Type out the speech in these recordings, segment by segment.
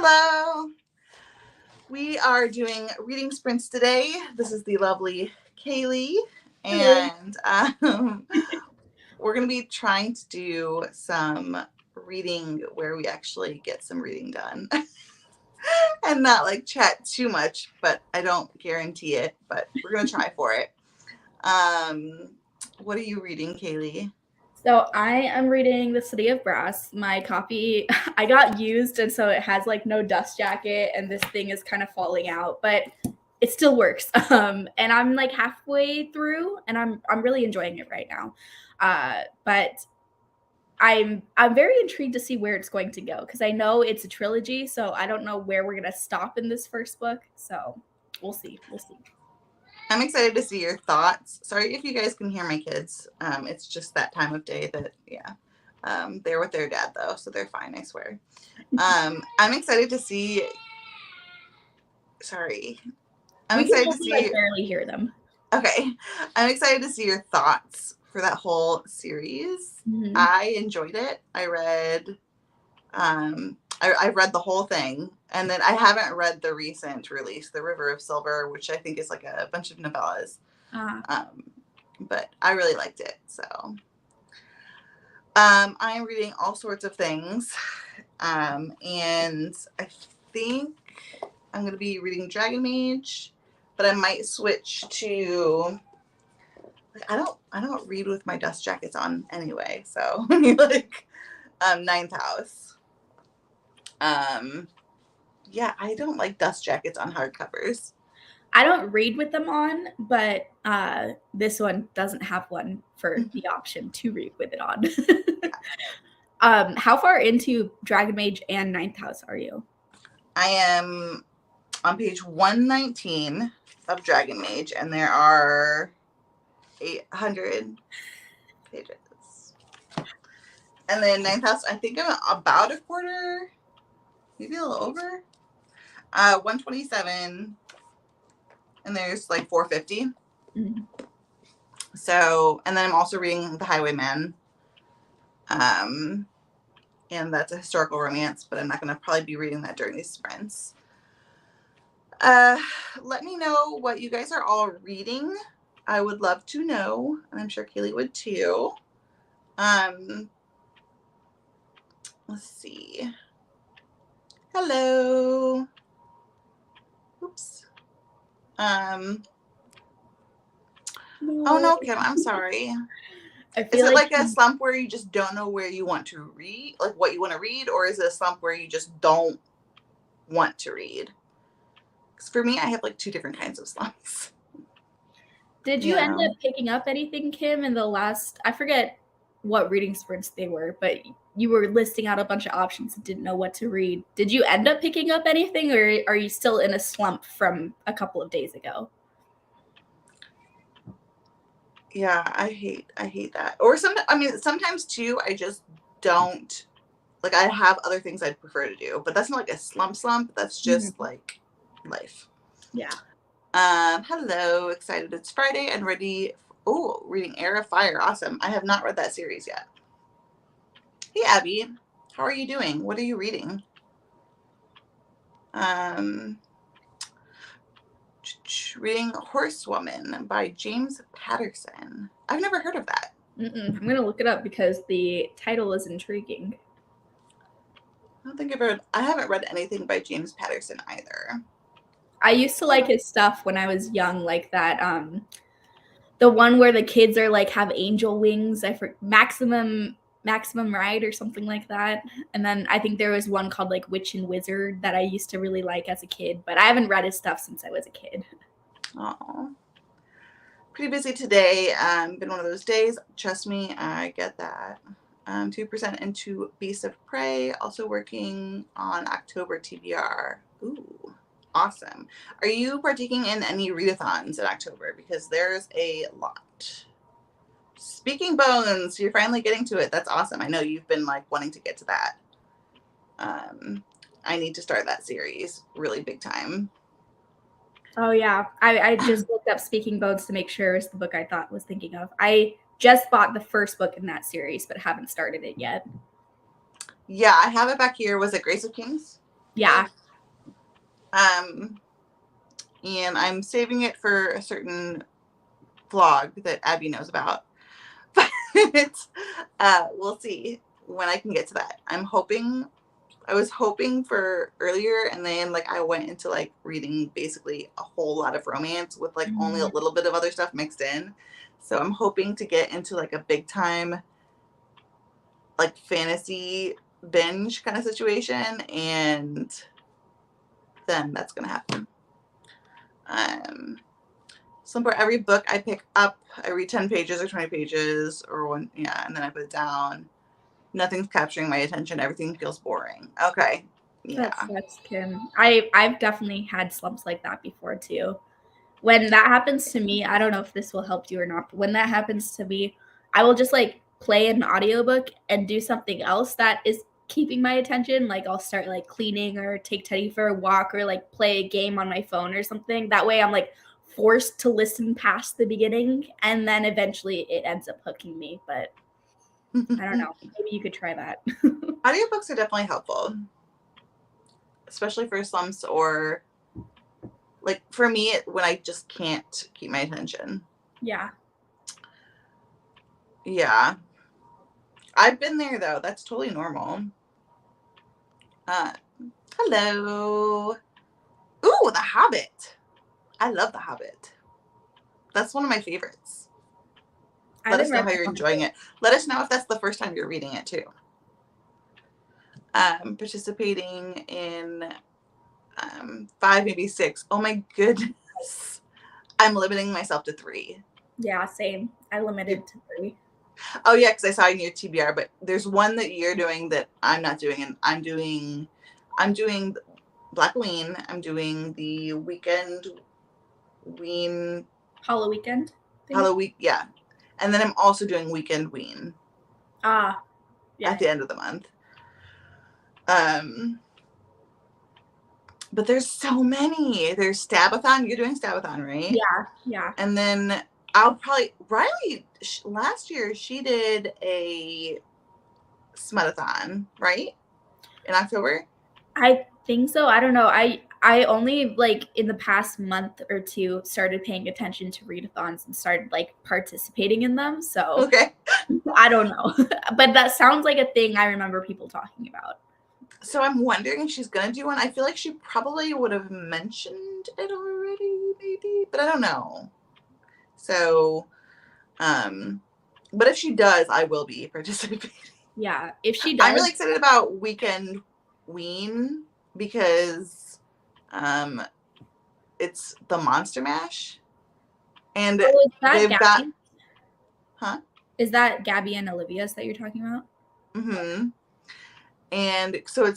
Hello. We are doing reading sprints today. This is the lovely Kaylee, and we're going to be trying to do some reading where we actually get some reading done and not like chat too much, but I don't guarantee it, but we're going to try for it. What are you reading, Kaylee? So I am reading The City of Brass. My copy, I got used, and so it has like no dust jacket, and this thing is kind of falling out, but it still works. And I'm like halfway through, and I'm really enjoying it right now. But I'm very intrigued to see where it's going to go because I know it's a trilogy, so I don't know where we're gonna stop in this first book. So we'll see. I'm excited to see your thoughts. Sorry if you guys can hear my kids. It's just that time of day that, they're with their dad though, so they're fine, I swear. I'm excited to see. Sorry. I'm excited to see. I barely hear them. Okay. I'm excited to see your thoughts for that whole series. Mm-hmm. I enjoyed it. I read the whole thing, and then I haven't read the recent release, The River of Silver, which I think is like a bunch of novellas. But I really liked it. So I'm reading all sorts of things, and I think I'm going to be reading Dragon Mage, but I might switch to. I don't read with my dust jackets on anyway, so like Ninth House. I don't like dust jackets on hardcovers. I don't read with them on, but this one doesn't have one for the option to read with it on. How far into Dragon Mage and Ninth House are you? I am on page 119 of Dragon Mage, and there are 800 pages. And then Ninth House, I think I'm about a quarter, maybe a little over. 127, and there's like 450. Mm-hmm. So, and then I'm also reading The Highwayman. And that's a historical romance, but I'm not going to probably be reading that during these sprints. Let me know what you guys are all reading. I would love to know, and I'm sure Kaylee would too. Let's see. Hello. Oops. Oh no, Kim, I'm sorry. Is it like a slump where you just don't know where you want to read, like what you want to read, or is it a slump where you just don't want to read? Because for me, I have like two different kinds of slumps. Did you end up picking up anything, Kim, in the last, I forget what reading sprints they were, but you were listing out a bunch of options and didn't know what to read. Did you end up picking up anything, or are you still in a slump from a couple of days ago? Yeah, I hate that. Or sometimes too, I just don't, like, I have other things I'd prefer to do, but that's not like a slump. That's just like life. Yeah. Hello, excited it's Friday and ready. Reading Heir of Fire. Awesome. I have not read that series yet. Hey, Abby. How are you doing? What are you reading? Reading Horsewoman by James Patterson. I've never heard of that. I'm going to look it up because the title is intriguing. I haven't read anything by James Patterson either. I used to like his stuff when I was young, like that, the one where the kids are like have angel wings. Maximum Ride or something like that. And then I think there was one called like Witch and Wizard that I used to really like as a kid, but I haven't read his stuff since I was a kid. Oh, pretty busy today. Been one of those days. Trust me, I get that. 2% into Beast of Prey. Also working on October TBR. Ooh. Awesome. Are you partaking in any readathons in October? Because there's a lot. Speaking Bones, you're finally getting to it. That's awesome. I know you've been like wanting to get to that. I need to start that series really big time. Oh yeah. I just looked up Speaking Bones to make sure it's the book I was thinking of. I just bought the first book in that series, but haven't started it yet. Yeah, I have it back here. Was it Grace of Kings? Yeah. And I'm saving it for a certain vlog that Abby knows about. But we'll see when I can get to that. I was hoping for earlier, and then like I went into like reading basically a whole lot of romance with like only a little bit of other stuff mixed in. So I'm hoping to get into like a big time like fantasy binge kind of situation, and then that's gonna happen. So for every book I pick up, I read 10 pages or 20 pages or one, yeah, and then I put it down. Nothing's capturing my attention. Everything feels boring. Okay. Yeah. That sucks, Kim. I've definitely had slumps like that before too. When that happens to me, I don't know if this will help you or not, but when that happens to me, I will just like play an audiobook and do something else that is keeping my attention. Like I'll start like cleaning or take Teddy for a walk or like play a game on my phone or something. That way I'm like forced to listen past the beginning, and then eventually it ends up hooking me. But I don't know. Maybe you could try that. Audiobooks are definitely helpful, especially for slumps or like for me when I just can't keep my attention. Yeah. Yeah. I've been there though. That's totally normal. Hello. Ooh, The Hobbit. I love The Hobbit. That's one of my favorites. Let us know how you're enjoying it. Let us know if that's the first time you're reading it too. Participating in 5, maybe 6. Oh my goodness. I'm limiting myself to 3. Yeah, same. I limited to 3. Oh yeah, because I saw in your TBR, but there's one that you're doing that I'm not doing, and I'm doing Black Ween. I'm doing the Weekend Ween. Hollow Weekend? Halloween, yeah. And then I'm also doing Weekend Ween. Yeah. At the end of the month. But there's so many. There's Stabathon. You're doing Stabathon, right? Yeah. And then Riley, last year, she did a Smutathon, right? In October? I think so. I don't know. I only like in the past month or two started paying attention to readathons and started like participating in them. So okay. I don't know. But that sounds like a thing I remember people talking about. So I'm wondering if she's gonna do one. I feel like she probably would have mentioned it already, maybe, but I don't know. So, but if she does, I will be participating. Yeah, if she does. I'm really excited about Weekend Ween because it's the Monster Mash. And they've got Is that Gabby and Olivia's that you're talking about? Mm-hmm. And so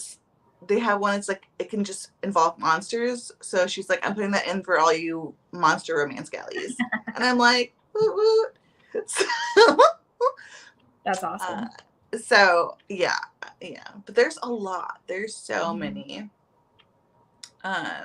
they have one, it's like it can just involve monsters. So she's like, I'm putting that in for all you monster romance galleys. And I'm like, woot woot. That's awesome. So yeah. But there's a lot. There's so many. I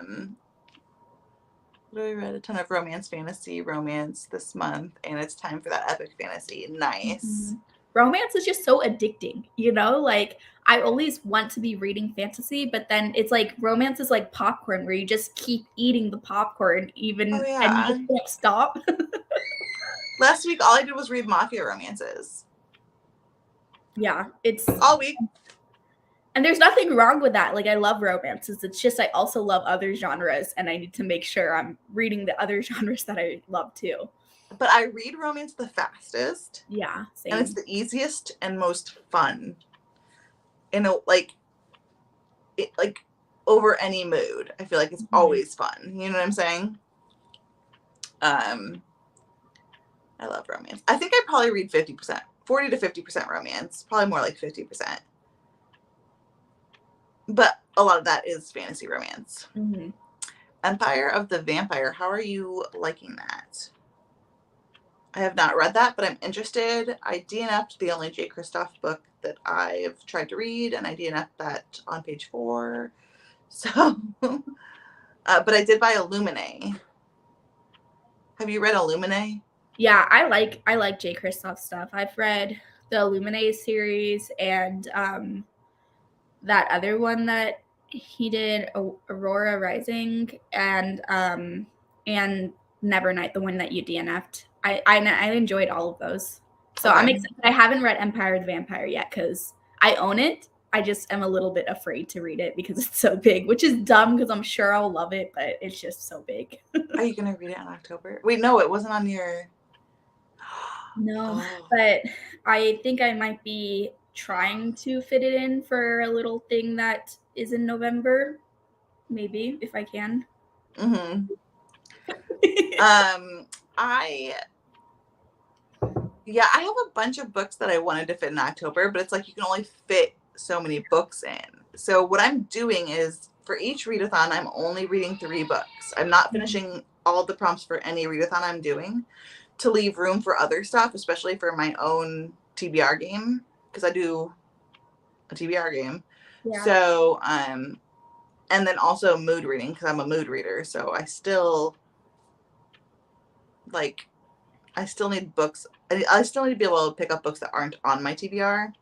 read a ton of romance this month, and it's time for that epic fantasy. Nice. Romance is just so addicting, you know? Like I always want to be reading fantasy, but then it's like romance is like popcorn where you just keep eating the popcorn and you just can't stop. Last week all I did was read mafia romances. Yeah, it's all week. And there's nothing wrong with that. Like I love romances. It's just I also love other genres, and I need to make sure I'm reading the other genres that I love too. But I read romance the fastest. Yeah, same. And it's the easiest and most fun. Like over any mood. I feel like it's always fun. You know what I'm saying? I love romance. I think I probably read 50%, 40 to 50% romance. Probably more like 50%. But a lot of that is fantasy romance. Empire of the Vampire. How are you liking that? I have not read that, but I'm interested. I DNF'd the only J. Kristoff book that I've tried to read, and I DNF'd that on page 4. So, but I did buy Illuminae. Have you read Illuminae? Yeah, I like J. Kristoff stuff. I've read the Illuminae series and that other one that He did Aurora Rising and Nevernight, the one that you DNF'd. I enjoyed all of those. So Okay. I'm excited. I haven't read Empire of the Vampire yet because I own it. I just am a little bit afraid to read it because it's so big, which is dumb because I'm sure I'll love it, but it's just so big. Are you gonna read it in October? Wait, no, it wasn't on your. No, Oh. but I think I might be trying to fit it in for a little thing that is in November, maybe if I can. Mm-hmm. I have a bunch of books that I wanted to fit in October, but it's like you can only fit so many books in. So what I'm doing is for each readathon, I'm only reading 3 books. I'm not finishing all the prompts for any readathon I'm doing to leave room for other stuff, especially for my own TBR game, because I do a TBR game. Yeah. So, and then also mood reading because I'm a mood reader. So I still need books. I still need to be able to pick up books that aren't on my TBR.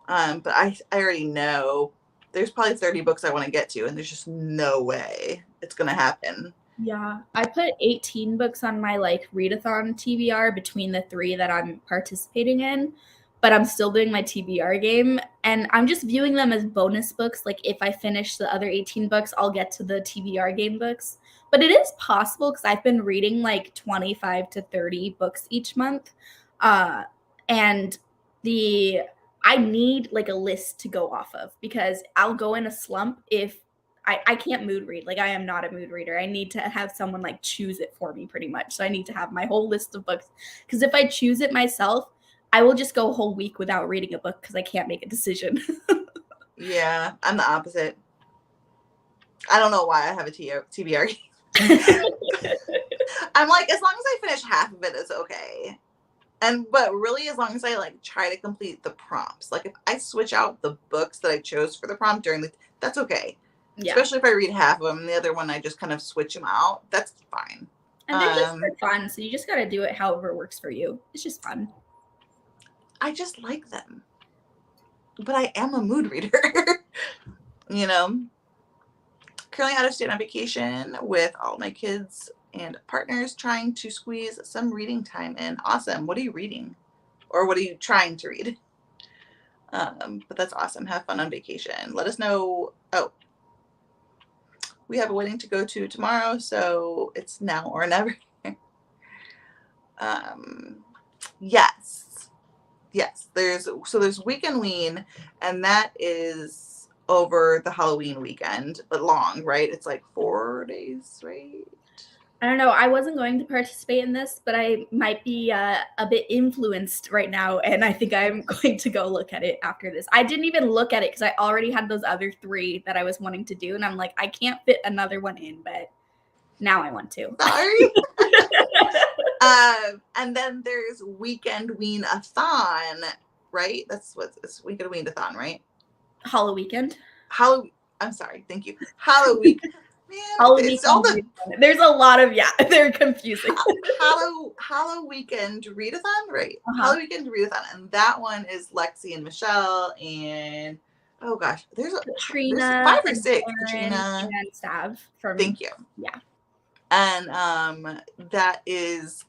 But I already know there's probably 30 books I want to get to, and there's just no way it's going to happen. Yeah, I put 18 books on my like readathon TBR between the 3 that I'm participating in, but I'm still doing my TBR game, and I'm just viewing them as bonus books. Like if I finish the other 18 books, I'll get to the TBR game books. But it is possible because I've been reading like 25 to 30 books each month, and I need like a list to go off of because I'll go in a slump if I can't mood read. Like I am not a mood reader. I need to have someone like choose it for me pretty much. So I need to have my whole list of books because if I choose it myself, I will just go a whole week without reading a book because I can't make a decision. Yeah, I'm the opposite. I don't know why I have a TBR. I'm like, as long as I finish half of it, it's okay. But really, as long as I like try to complete the prompts. Like if I switch out the books that I chose for the prompt that's okay. Yeah. Especially if I read half of them and the other one I just kind of switch them out. That's fine. And they're just for fun, so you just got to do it however works for you. It's just fun. I just like them. But I am a mood reader. You know? Currently out of state on vacation with all my kids and partners trying to squeeze some reading time in. Awesome. What are you reading? Or what are you trying to read? But that's awesome. Have fun on vacation. Let us know. Oh, we have a wedding to go to tomorrow, so it's now or never. Yes. There's Weekend Ween, and that is over the Halloween weekend, but long, right? It's like 4 days, right? I don't know. I wasn't going to participate in this, but I might be a bit influenced right now, and I think I'm going to go look at it after this. I didn't even look at it because I already had those other 3 that I was wanting to do, and I'm like, I can't fit another one in, but now I want to. Sorry. And then there's Weekend Ween-a-thon, right? That's what it's Weekend Ween-a-thon, right? Halloween. I'm sorry. Thank you. Halloween. Man, there's a lot of they're confusing. Halloween weekend readathon, right? Halloween weekend readathon, and that one is Lexi and Michelle and oh gosh, there's 5 or 6. Katrina and Sav. Thank you. Yeah, and that's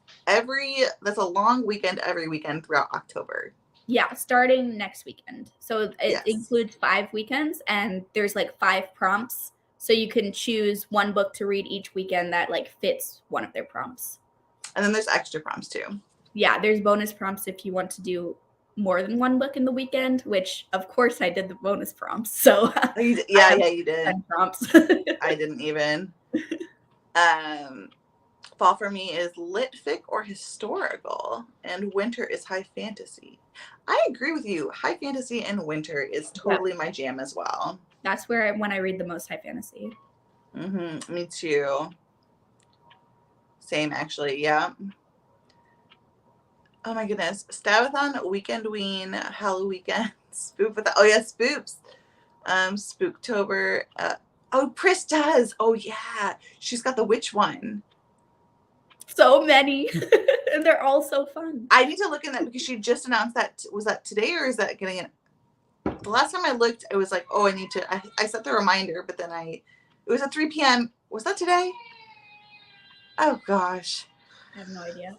a long weekend every weekend throughout October. Yeah, starting next weekend. So it includes 5 weekends, and there's like 5 prompts. So you can choose one book to read each weekend that like fits one of their prompts. And then there's extra prompts too. Yeah, there's bonus prompts if you want to do more than one book in the weekend, which of course I did the bonus prompts. So you did. 10 prompts. I didn't even. Fall for me is lit fic or historical, and winter is high fantasy. I agree with you. High fantasy and winter is totally my jam as well. That's when I read the most high fantasy. Mm-hmm. Me too. Same, actually. Yeah. Oh my goodness. Stabathon, Weekend Ween, Halloween Weekend, Spoopathon. Oh yeah, Spoops. Spooktober. Oh, Pris does. Oh yeah. She's got the witch one. So many. And they're all so fun. I need to look in that because she just announced that. Was that today or is that getting it? the last time I looked, it was like, oh, I set the reminder, but then it was at 3 p.m. Was that today? Oh, gosh. I have no idea.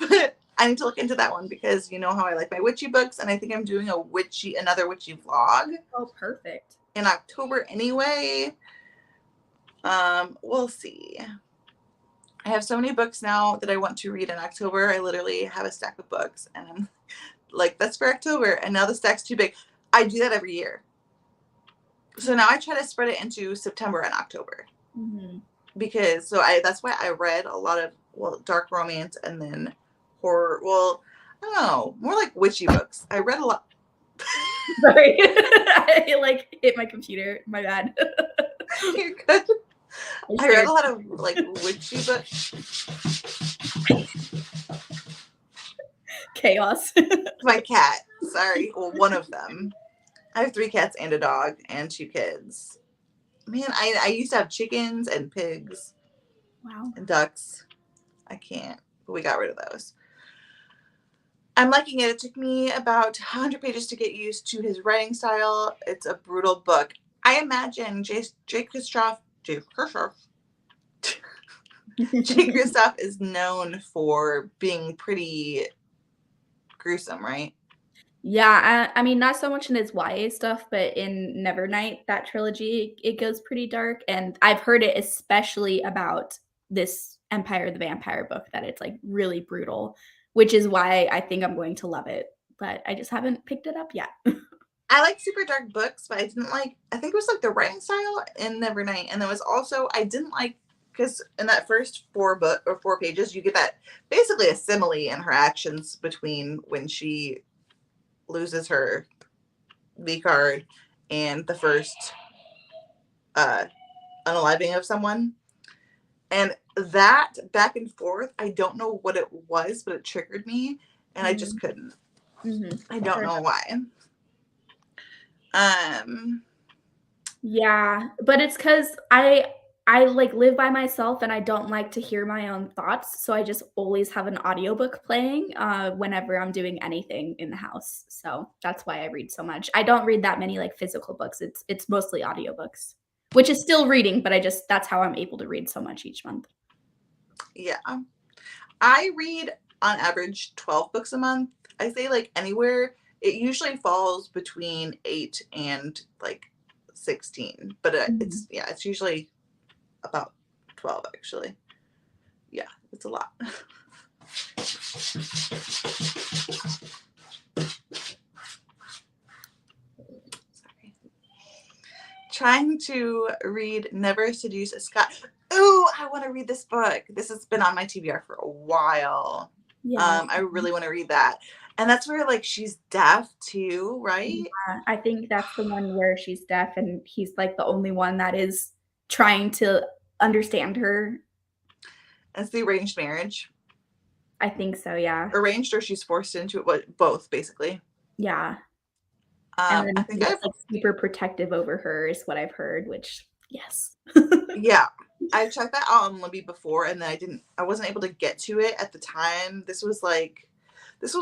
But I need to look into that one because you know how I like my witchy books, and I think I'm doing another witchy vlog. Oh, perfect. In October anyway. We'll see. I have so many books now that I want to read in October. I literally have a stack of books, and I'm like, that's for October, and now the stack's too big. I do that every year. So now I try to spread it into September and October. Mm-hmm. Because that's why I read a lot of dark romance and then horror. Well, I don't know, more like witchy books. I read a lot. Sorry, I like hit my computer. My bad. You're good. I read a lot of like witchy books. Chaos. My cat. Sorry. Well, one of them. I have 3 cats and a dog and 2 kids. Man, I used to have chickens and pigs. Wow. And ducks. I can't. But we got rid of those. I'm liking it. It took me about 100 pages to get used to his writing style. It's a brutal book. I imagine Jake Kristoff is known for being pretty gruesome, right? Yeah, I mean, not so much in his YA stuff, but in Nevernight, that trilogy, it goes pretty dark. And I've heard it especially about this Empire the Vampire book, that it's like really brutal, which is why I think I'm going to love it. But I just haven't picked it up yet. I like super dark books, but I think it was like the writing style in Nevernight. And there was also, I didn't like, because in that first 4 pages, you get that basically a simile in her actions between when she loses her V card and the first unaliving of someone. And that back and forth, I don't know what it was, but it triggered me, and I just couldn't. Mm-hmm. I don't know why. Yeah, but it's because I like live by myself and I don't like to hear my own thoughts, so I just always have an audiobook playing whenever I'm doing anything in the house. So that's why I read so much. I don't read that many like physical books. It's mostly audiobooks, which is still reading, but that's how I'm able to read so much each month. Yeah. I read on average 12 books a month. I say like anywhere. It usually falls between 8 and like 16, but it's usually about 12 actually. Yeah, it's a lot. Sorry. Trying to read Never Seduce a Scot. Ooh, I want to read this book. This has been on my TBR for a while. Yeah. I really want to read that. And that's where like she's deaf too, right? Yeah, I think that's the one where she's deaf and he's like the only one that is trying to understand her. It's the arranged marriage. I think so, yeah. Arranged or she's forced into it, but both basically. Yeah. And then I think he's like super protective over her is what I've heard, which yes. Yeah. I checked that out on Libby before, and then I wasn't able to get to it at the time. This was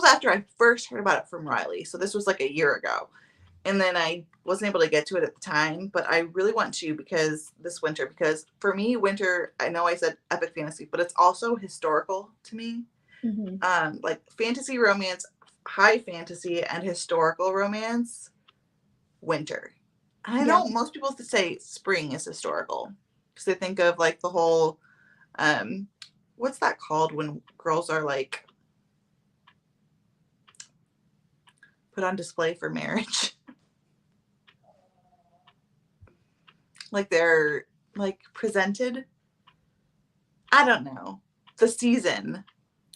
after I first heard about it from Riley. So this was like a year ago. And then I wasn't able to get to it at the time, but I really want to because for me, winter, I know I said epic fantasy, but it's also historical to me. Mm-hmm. Like fantasy romance, high fantasy, and historical romance, winter. And I know most people say spring is historical because they think of like the whole, what's that called when girls are like put on display for marriage? Like they're like presented. I don't know. The season.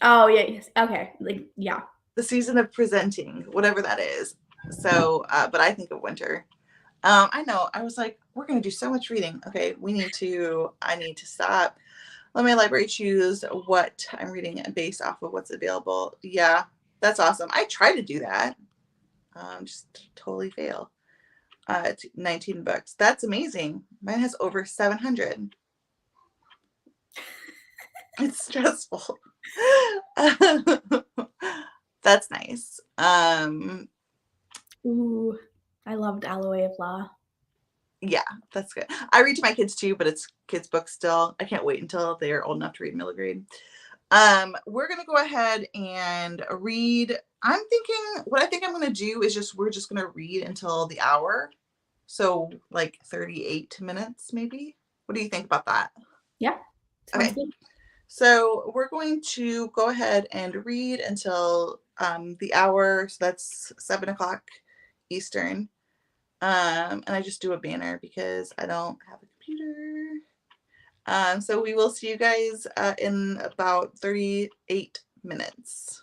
Oh yeah. Yes. Okay. Like yeah. The season of presenting, whatever that is. So, but I think of winter. I know. I was like, we're gonna do so much reading. Okay, I need to stop. Let my library choose what I'm reading based off of what's available. Yeah, that's awesome. I try to do that. Just totally fail. 19 books. That's amazing. Mine has over 700. It's stressful. That's nice. Ooh. I loved Alloway of Law. Yeah, that's good. I read to my kids too, but it's kids' books still. I can't wait until they're old enough to read middle grade. We're gonna go ahead and read. I'm thinking what I think I'm gonna do is we're just gonna read until the hour. So like 38 minutes, maybe. What do you think about that? Yeah, sounds Okay. good. So we're going to go ahead and read until the hour. So that's 7 o'clock Eastern. And I just do a banner because I don't have a computer. So we will see you guys in about 38 minutes.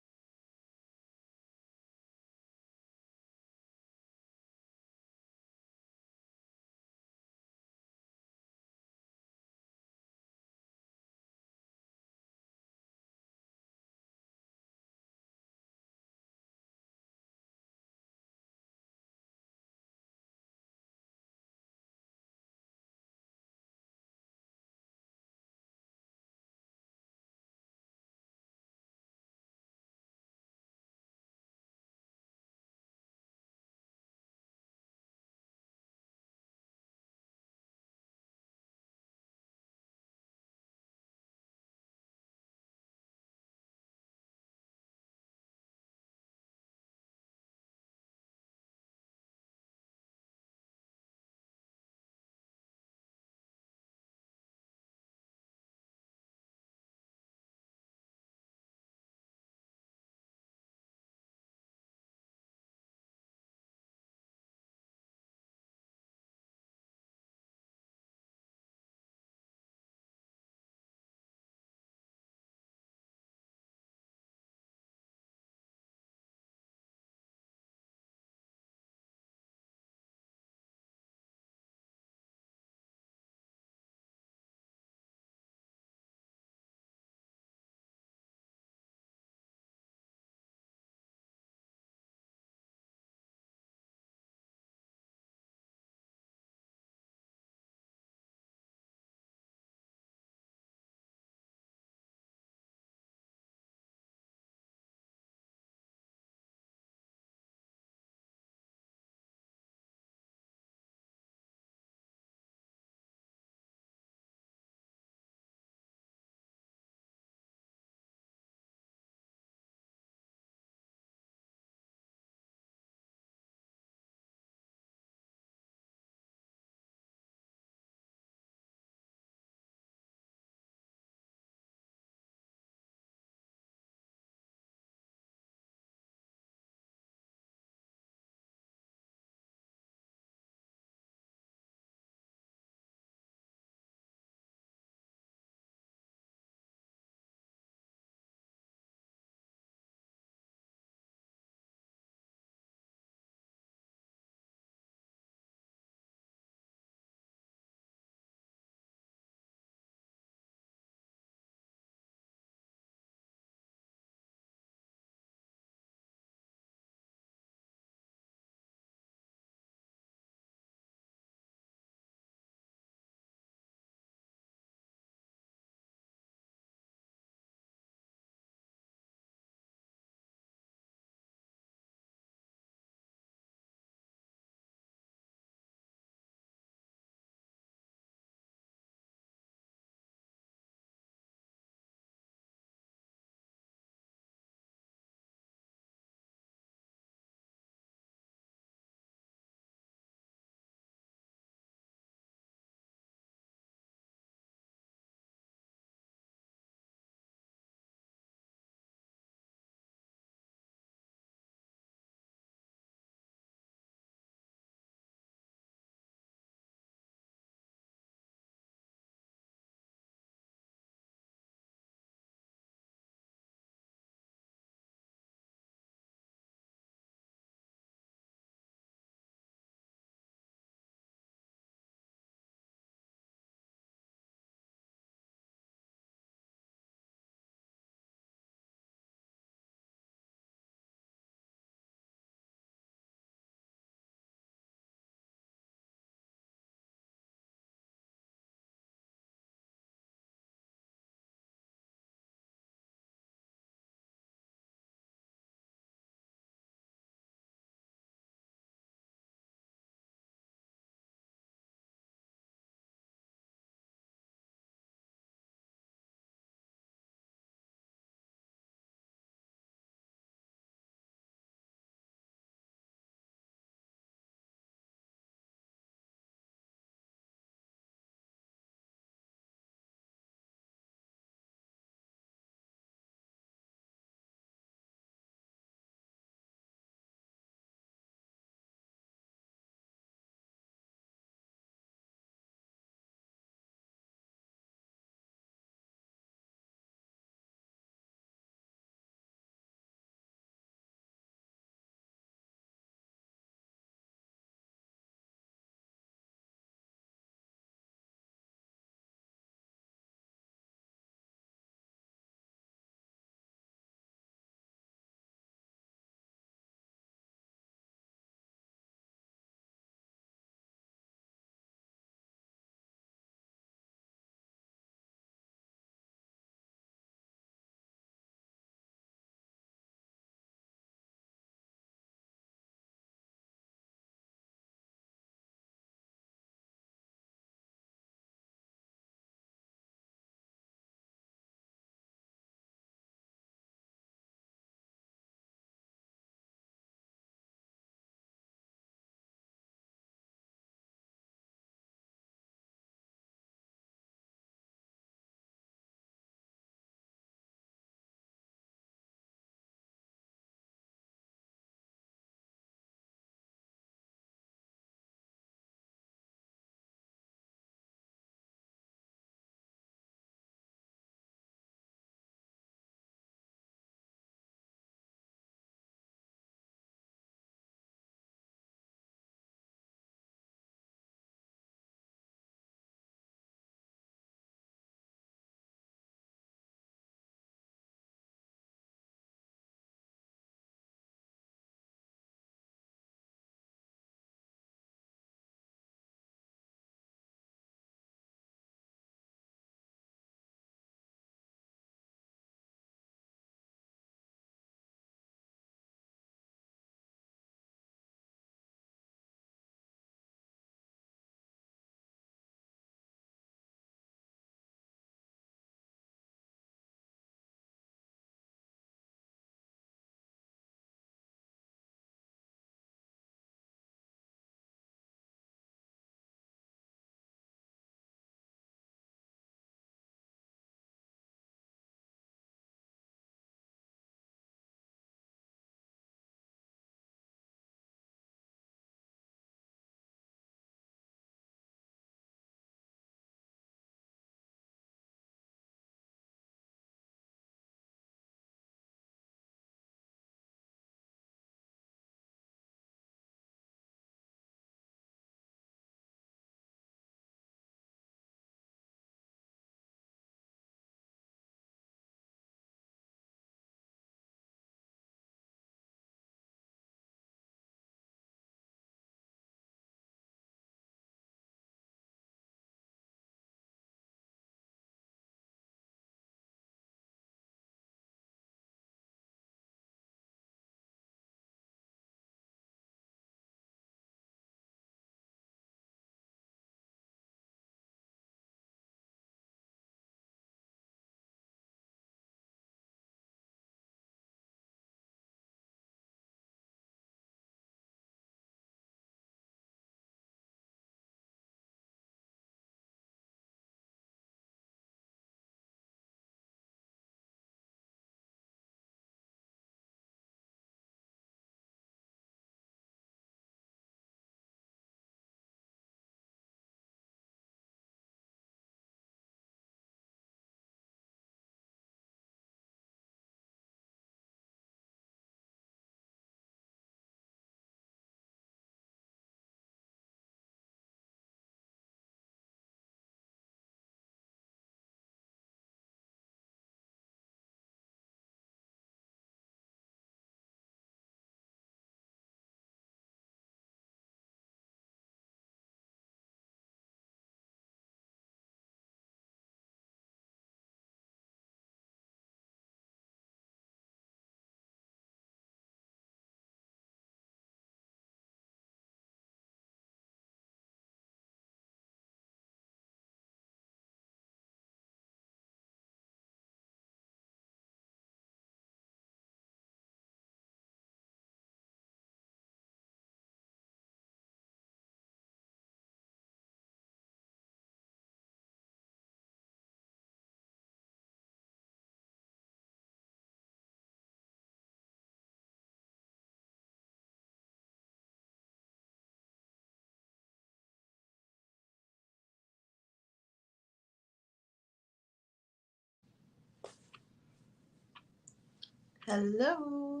Hello.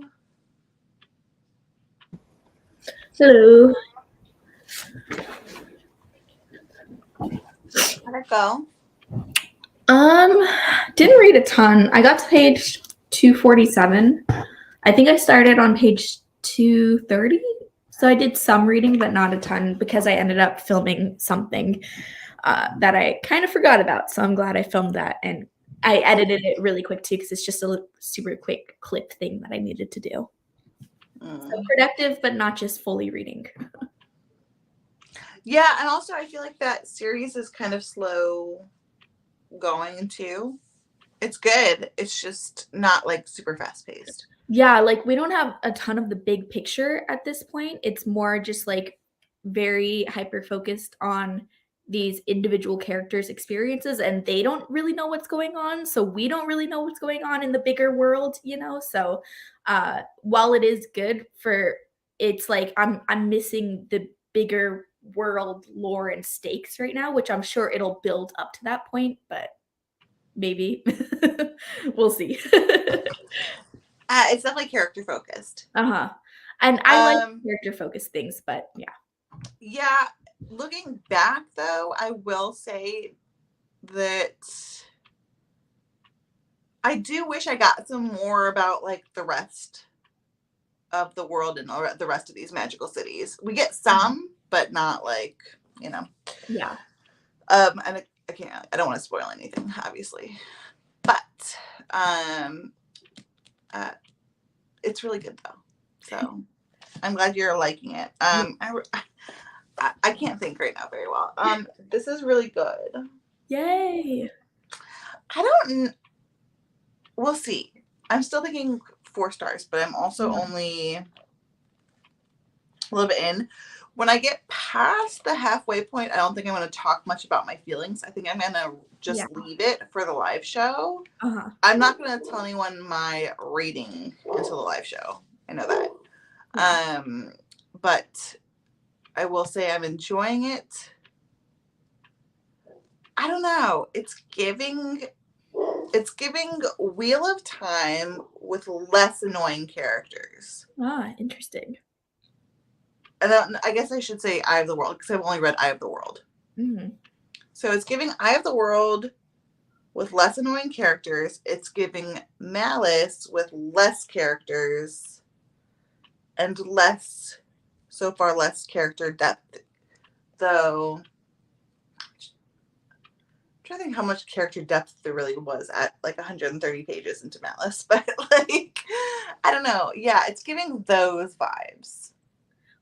Hello. How'd it go? Didn't read a ton. I got to page 247. I think I started on page 230. So I did some reading, but not a ton because I ended up filming something that I kind of forgot about. So I'm glad I filmed that, and I edited it really quick too because it's just a super quick clip thing that I needed to do. So productive, but not just fully reading. Yeah, and also I feel like that series is kind of slow going too. It's good. It's just not like super fast paced. Yeah, like we don't have a ton of the big picture at this point. It's more just like very hyper focused on these individual characters' experiences, and they don't really know what's going on. So we don't really know what's going on in the bigger world, you know? So while it is good for, it's like I'm missing the bigger world lore and stakes right now, which I'm sure it'll build up to that point, but maybe we'll see. It's definitely character focused. And I like character focused things, but yeah. Yeah, looking back though, I will say that I do wish I got some more about like the rest of the world and the rest of these magical cities. We get some, but not like, you know. Yeah. And I don't want to spoil anything, obviously. But it's really good though. So I'm glad you're liking it. I can't think right now very well. This is really good. Yay. We'll see. I'm still thinking 4 stars, but I'm also only a little bit in. When I get past the halfway point, I don't think I'm going to talk much about my feelings. I think I'm going to just leave it for the live show. I'm not going to tell anyone my rating until the live show. I know that. But I will say I'm enjoying it. I don't know. It's giving Wheel of Time with less annoying characters. Interesting. And I guess I should say Eye of the World because I've only read Eye of the World. So it's giving Eye of the World with less annoying characters. It's giving Malice with less characters and so far less character depth. Though, I'm trying to think how much character depth there really was at like 130 pages into Malice. But like, I don't know. Yeah, it's giving those vibes.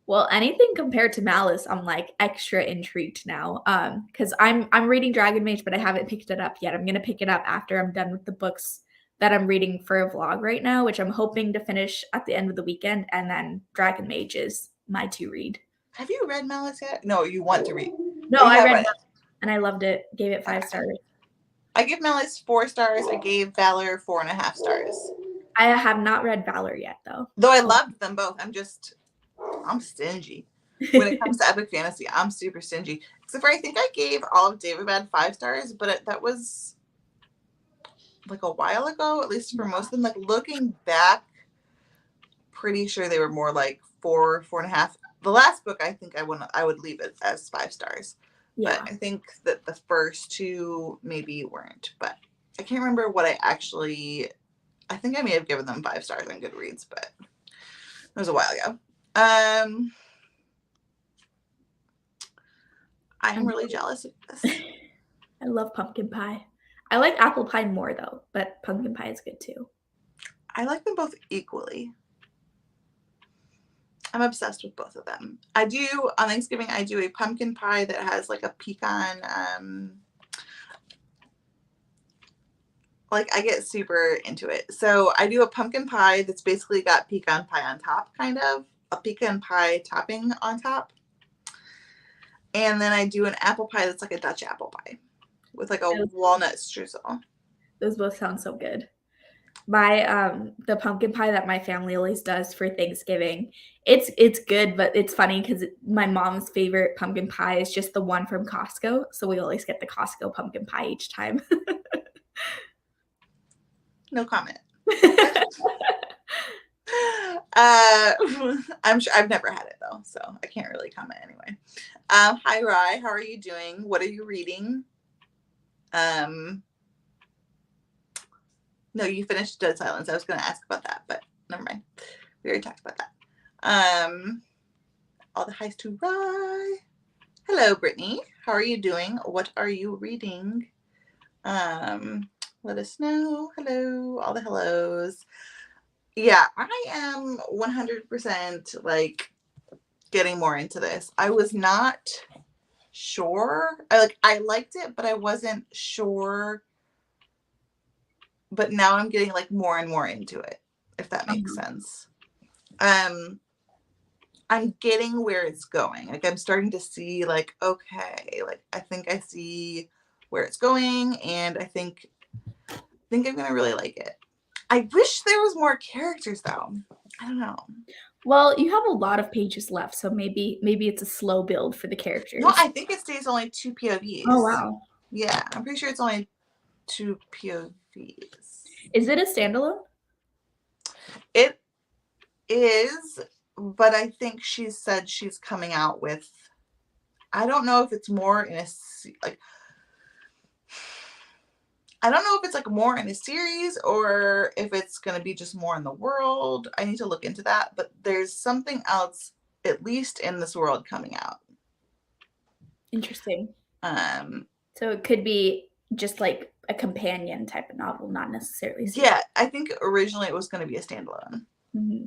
Well, anything compared to Malice, I'm like extra intrigued now. Because I'm reading Dragon Mage, but I haven't picked it up yet. I'm gonna pick it up after I'm done with the books that I'm reading for a vlog right now, which I'm hoping to finish at the end of the weekend, and then Dragon Mage is my to read. Have you read Malice yet? No, you want to read. No, I read it, and I loved it. Gave it 5 stars. I give Malice 4 stars. I gave Valor 4.5 stars. I have not read Valor yet, though. Though I loved them both. I'm stingy. When it comes to epic fantasy, I'm super stingy. Except for I think I gave all of David 5 stars, but that was like a while ago, at least for most of them. Like looking back, pretty sure they were more like 4.5. The last book, I think I would leave it as 5 stars. Yeah. But I think that the first 2 maybe weren't. But I can't remember what I think I may have given them 5 stars on Goodreads, but it was a while ago. I'm really jealous of this. I love pumpkin pie. I like apple pie more though, but pumpkin pie is good too. I like them both equally. I'm obsessed with both of them. I do, on Thanksgiving, I do a pumpkin pie that has like a pecan, like I get super into it. So I do a pumpkin pie that's basically got pecan pie on top, kind of. A pecan pie topping on top. And then I do an apple pie that's like a Dutch apple pie with like a walnut streusel. Those both sound so good. My the pumpkin pie that my family always does for Thanksgiving, it's good, but it's funny because my mom's favorite pumpkin pie is just the one from Costco, so we always get the Costco pumpkin pie each time. No comment. Uh, I'm sure I've never had it though, so I can't really comment anyway. Hi Rye, how are you doing? What are you reading? No, you finished Dead Silence. I was going to ask about that, but never mind. We already talked about that. All the highs to Rye. Hello, Brittany. How are you doing? What are you reading? Let us know. Hello, all the hellos. Yeah, I am 100% like getting more into this. I was not sure. I liked it, but I wasn't sure. But now I'm getting like more and more into it, if that makes sense. I'm getting where it's going. Like I'm starting to see like, okay, like I think I see where it's going, and I think I'm gonna really like it. I wish there was more characters though. I don't know. Well, you have a lot of pages left, so maybe it's a slow build for the characters. No, I think it stays only 2 POVs. Oh wow. Yeah, I'm pretty sure it's only 2 POVs. Is it a standalone? It is, but I think she said she's coming out with, I don't know if it's more in a like, I don't know if it's like more in a series or if it's going to be just more in the world. I need to look into that, but there's something else at least in this world coming out. Interesting. So it could be just like a companion type of novel, not necessarily. Yeah, I think originally it was going to be a standalone. Mm-hmm.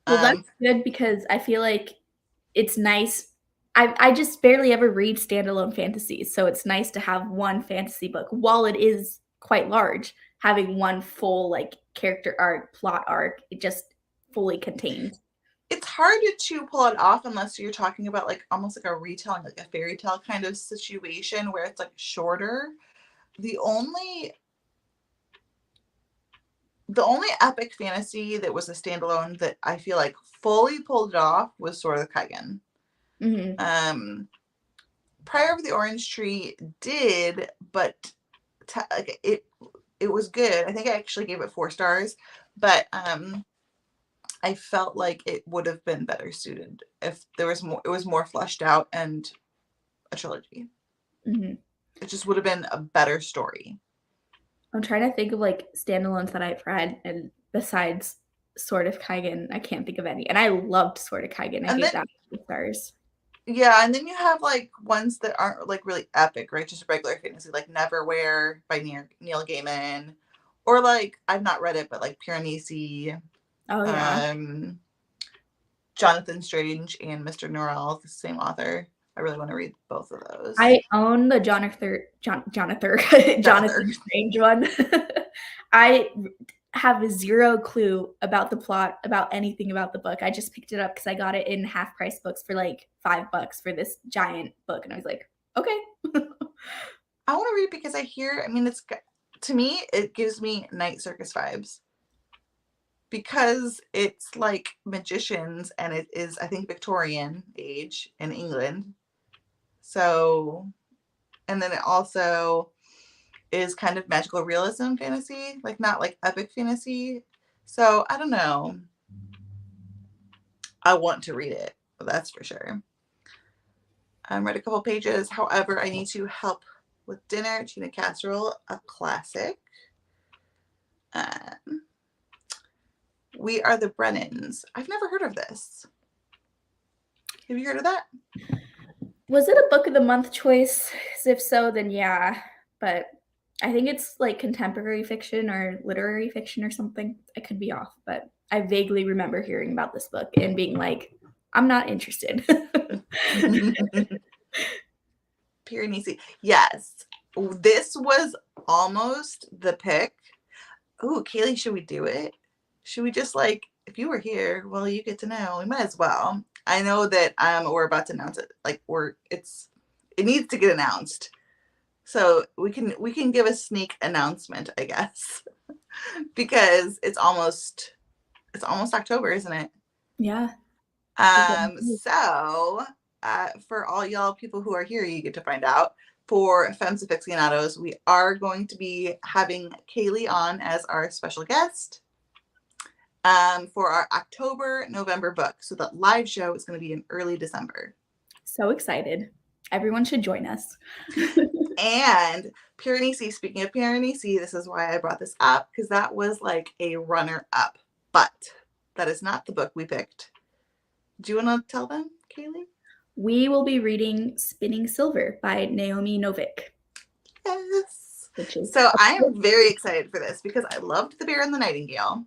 Well, that's good because I feel like it's nice. I just barely ever read standalone fantasies, so it's nice to have one fantasy book. While it is quite large, having one full like character arc, plot arc, it just fully contained. It's hard to pull it off unless you're talking about like almost like a retelling, like a fairy tale kind of situation where it's like shorter. The only epic fantasy that was a standalone that I feel like fully pulled it off was Sword of the Kaigen. Mm-hmm. Prior of the Orange Tree did, but like it was good. I think I actually gave it 4 stars, but I felt like it would have been better suited if there was more. It was more fleshed out and a trilogy. Mm-hmm. It just would have been a better story. I'm trying to think of like standalones that I've read, and besides Sword of Kaigen, I can't think of any. And I loved Sword of Kaigen. I gave that 4 stars. Yeah, and then you have like ones that aren't like really epic, right? Just regular fantasy, like Neverwhere by Neil Gaiman, or like I've not read it, but like Piranesi. Oh yeah. Jonathan Strange and Mr. Norrell, the same author. I really want to read both of those. I own the Jonathan Strange one. I have 0 clue about the plot, about anything about the book. I just picked it up because I got it in half price books for like $5 for this giant book, and I was like, okay. I want to read because I hear. I mean, it's to me, it gives me Night Circus vibes. Because it's like magicians and it is, I think, Victorian age in England. So, and then it also is kind of magical realism fantasy, like not like epic fantasy. So I don't know. I want to read it, that's for sure. I read a couple pages. However, I need to help with dinner. Tuna Casserole, a classic. We Are the Brennans. I've never heard of this. Have you heard of that? Was it a book of the month choice? If so, then yeah. But I think it's like contemporary fiction or literary fiction or something. I could be off, but I vaguely remember hearing about this book and being like, I'm not interested. Piranesi. Yes. This was almost the pick. Ooh, Kaylee, should we do it? Should we just like, if you were here, well, you get to know. We might as well. I know that we're about to announce it. Like it needs to get announced. So we can give a sneak announcement, I guess. Because it's almost October, isn't it? Yeah. So for all y'all people who are here, you get to find out. For Femmes Afictionados, we are going to be having Kaylee on as our special guest. for our October, November book. So the live show is going to be in early December. So excited. Everyone should join us. And Pure and EC, speaking of Pure and EC, this is why I brought this up, because that was like a runner-up. But that is not the book we picked. Do you want to tell them, Kaylee? We will be reading Spinning Silver by Naomi Novik. Yes. So I am very excited for this because I loved The Bear and the Nightingale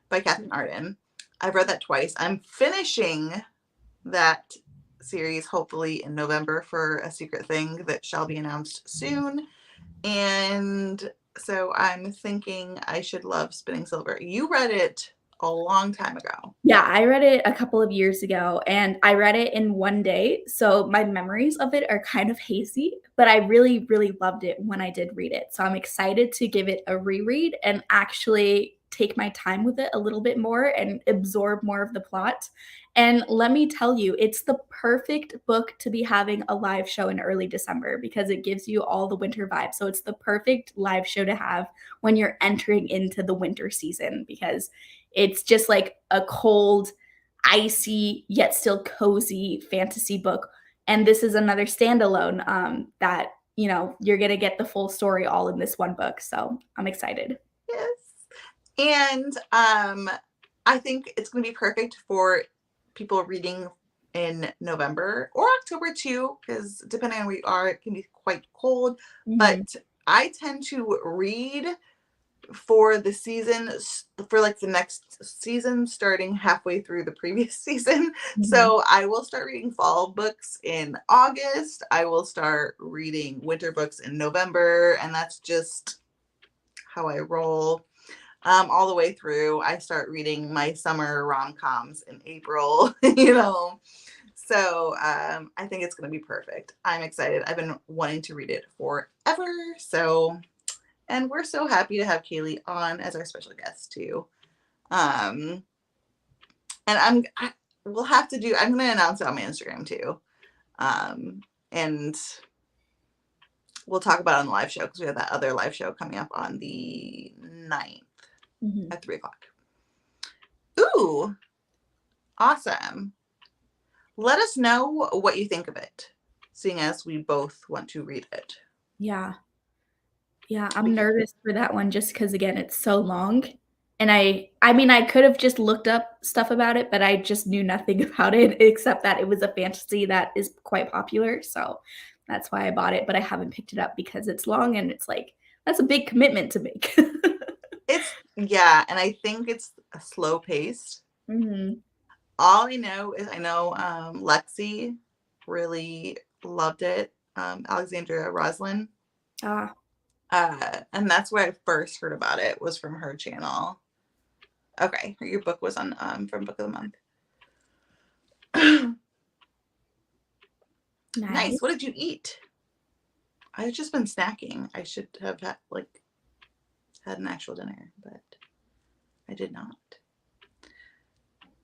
by Catherine Arden. I've read that twice. I'm finishing that series hopefully in November for a secret thing that shall be announced soon. And so I'm thinking I should love Spinning Silver. You read it a long time ago. Yeah, I read it a couple of years ago, and I read it in one day. So my memories of it are kind of hazy, but I really, really loved it when I did read it. So I'm excited to give it a reread and actually take my time with it a little bit more and absorb more of the plot. And let me tell you, it's the perfect book to be having a live show in early December because it gives you all the winter vibes. So it's the perfect live show to have when you're entering into the winter season because it's just like a cold, icy, yet still cozy fantasy book. And this is another standalone that, you know, you're going to get the full story all in this one book. So I'm excited. Yes. And I think it's going to be perfect for people reading in November or October too, because depending on where you are, it can be quite cold. Mm-hmm. But I tend to read for the season, for like the next season, starting halfway through the previous season. Mm-hmm. So I will start reading fall books in August. I will start reading winter books in November. And that's just how I roll. All the way through. I start reading my summer rom-coms in April, you know. So I think it's going to be perfect. I'm excited. I've been wanting to read it forever. So, and we're so happy to have Kaylee on as our special guest too. And we'll have to do, I'm going to announce it on my Instagram too. And we'll talk about it on the live show because we have that other live show coming up on the 9th. Mm-hmm. At 3:00. Ooh, awesome. Let us know what you think of it, seeing as we both want to read it. Yeah, I'm nervous for that one just because, again, it's so long. And I mean, I could have just looked up stuff about it, but I just knew nothing about it except that it was a fantasy that is quite popular. So that's why I bought it, but I haven't picked it up because it's long and it's like, that's a big commitment to make. Yeah, and I think it's a slow paced. Mm-hmm. All I know is Lexi really loved it. Alexandria Roslin. And that's where I first heard about it, was from her channel. Okay, your book was on from Book of the Month. Nice. What did you eat? I've just been snacking. I should have had an actual dinner, but I did not.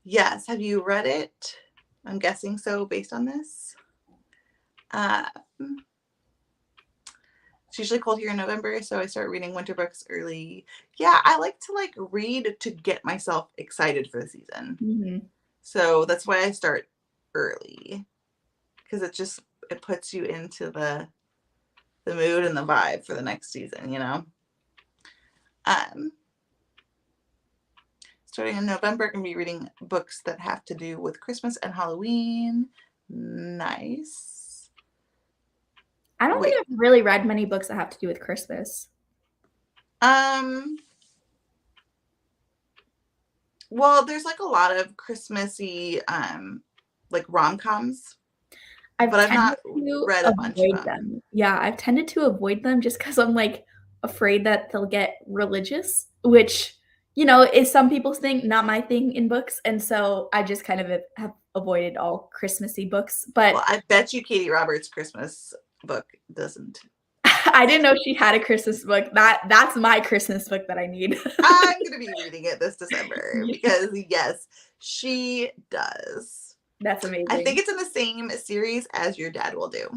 Yes. Have you read it? I'm guessing so based on this. It's usually cold here in November, so I start reading winter books early. Yeah, I like to read to get myself excited for the season. Mm-hmm. So that's why I start early, because it puts you into the mood and the vibe for the next season, you know. Starting in November, I'm going to be reading books that have to do with Christmas and Halloween. Nice. I don't think I've really read many books that have to do with Christmas. Well, there's a lot of Christmassy rom-coms. But I've not read a bunch of them. Yeah, I've tended to avoid them just because I'm afraid that they'll get religious, which, you know, is some people's thing, not my thing in books. And so I just kind of have avoided all Christmassy books. But well, I bet you Katie Roberts' Christmas book doesn't. I didn't know she had a Christmas book. That's my Christmas book that I need. I'm going to be reading it this December because, yes, she does. That's amazing. I think it's in the same series as Your Dad Will Do.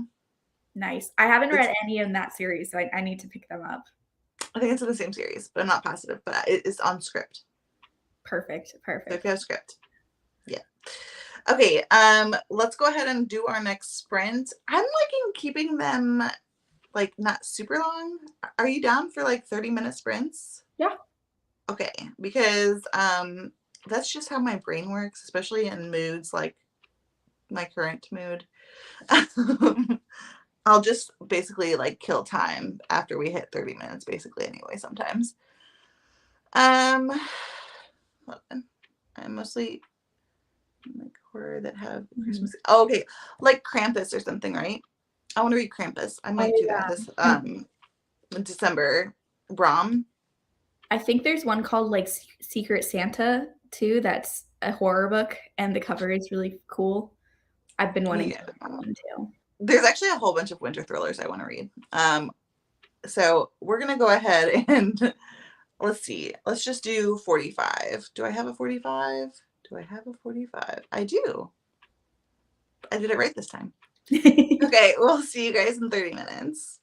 Nice. I haven't read any in that series, so I need to pick them up. I think it's in the same series, but I'm not positive. But it is on script. Perfect. So if Perfect. you have a script. Yeah. Okay, let's go ahead and do our next sprint. I'm liking keeping them like not super long. Are you down for like 30-minute sprints? Yeah. Okay, because that's just how my brain works, especially in moods like my current mood. I'll just basically like kill time after we hit 30 minutes basically anyway sometimes. Um hold on. I'm mostly like horror that have Christmas. Oh, okay. Like Krampus or something, right? I want to read Krampus. I might Oh do that yeah. this December. Brom. I think there's one called like Secret Santa too. That's a horror book, and the cover is really cool. I've been wanting to Yeah. read that one too. There's actually a whole bunch of winter thrillers I want to read. So we're gonna go ahead and let's see. Let's just do 45. Do I have a 45? Do I have a 45? I do. I did it right this time. Okay, we'll see you guys in 30 minutes.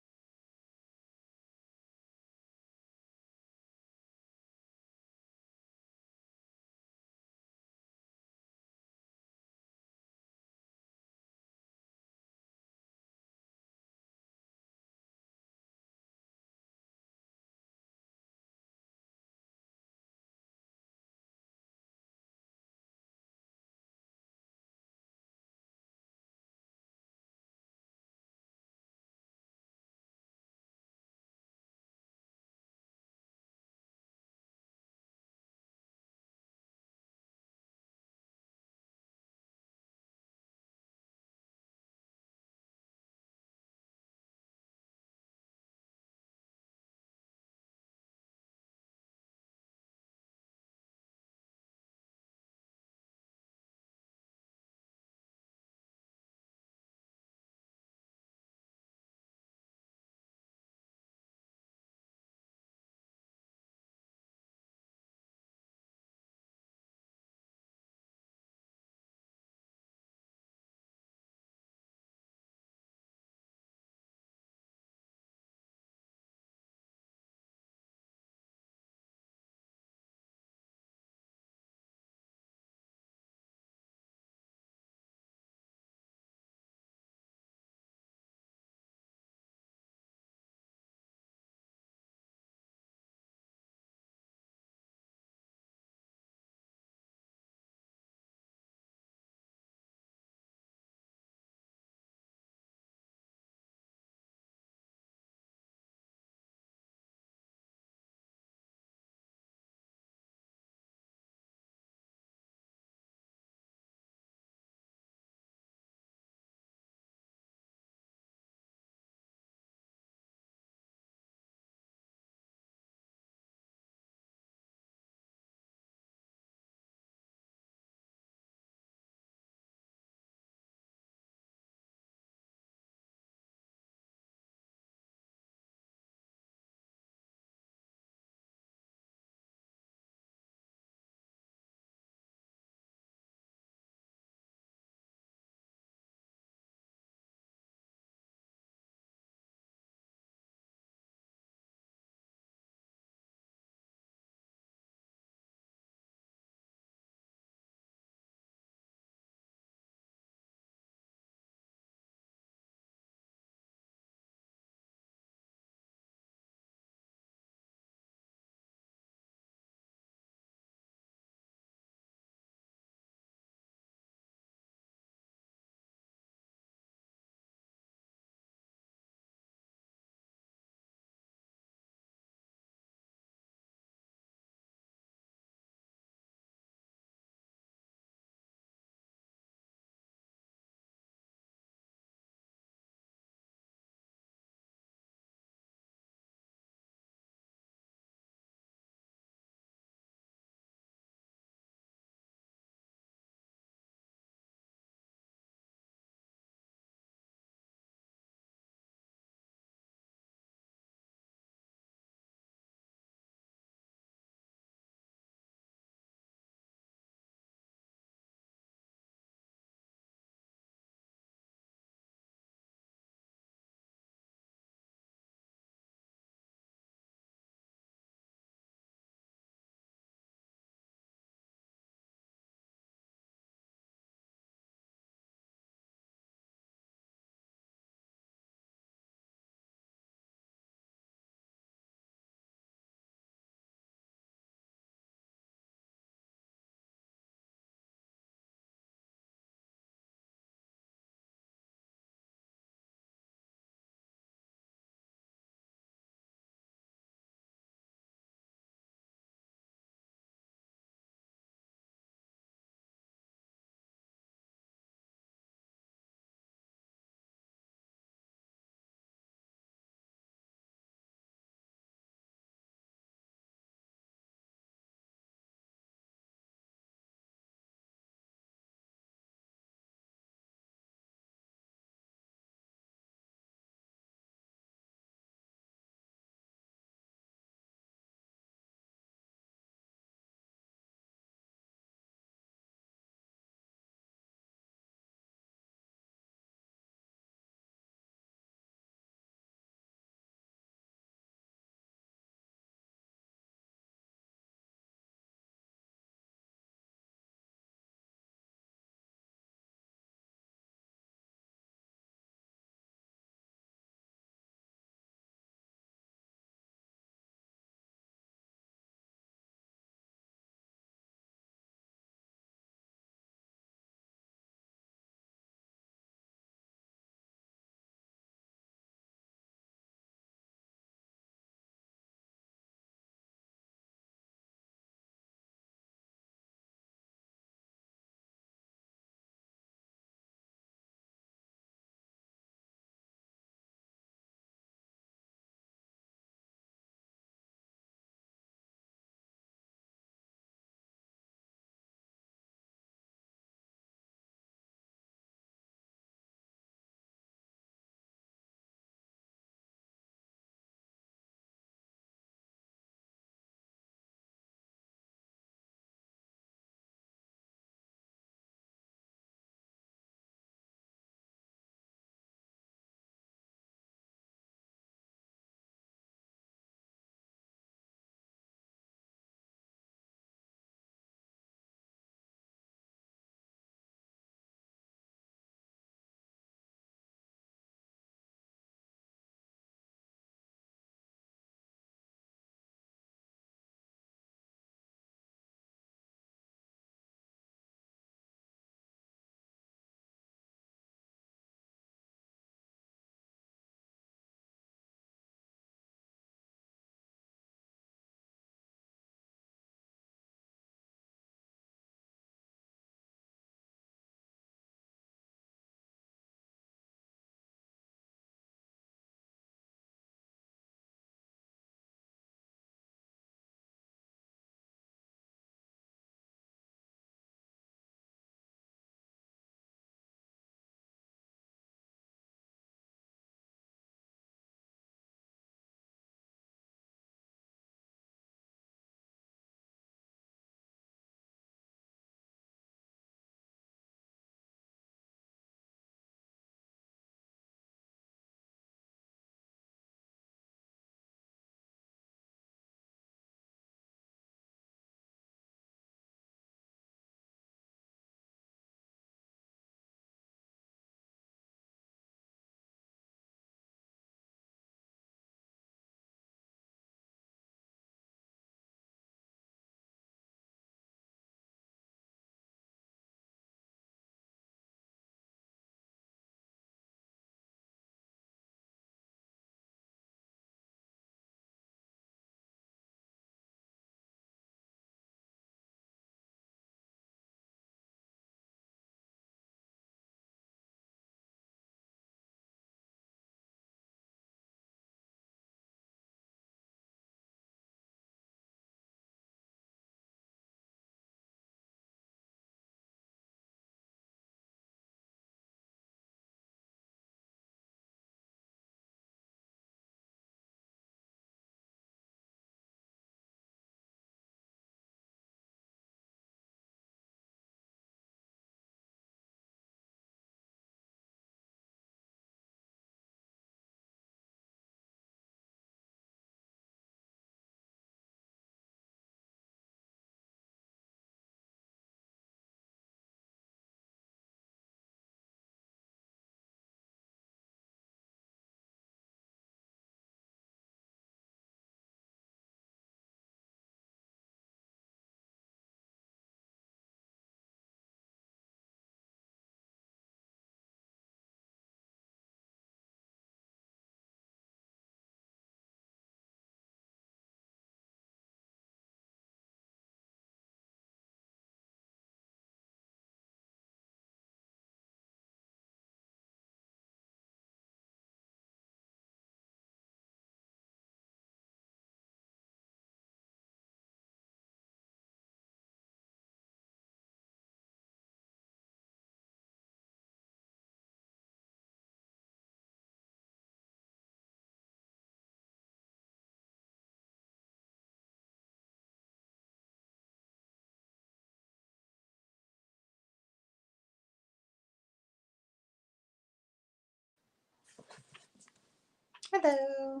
Hello.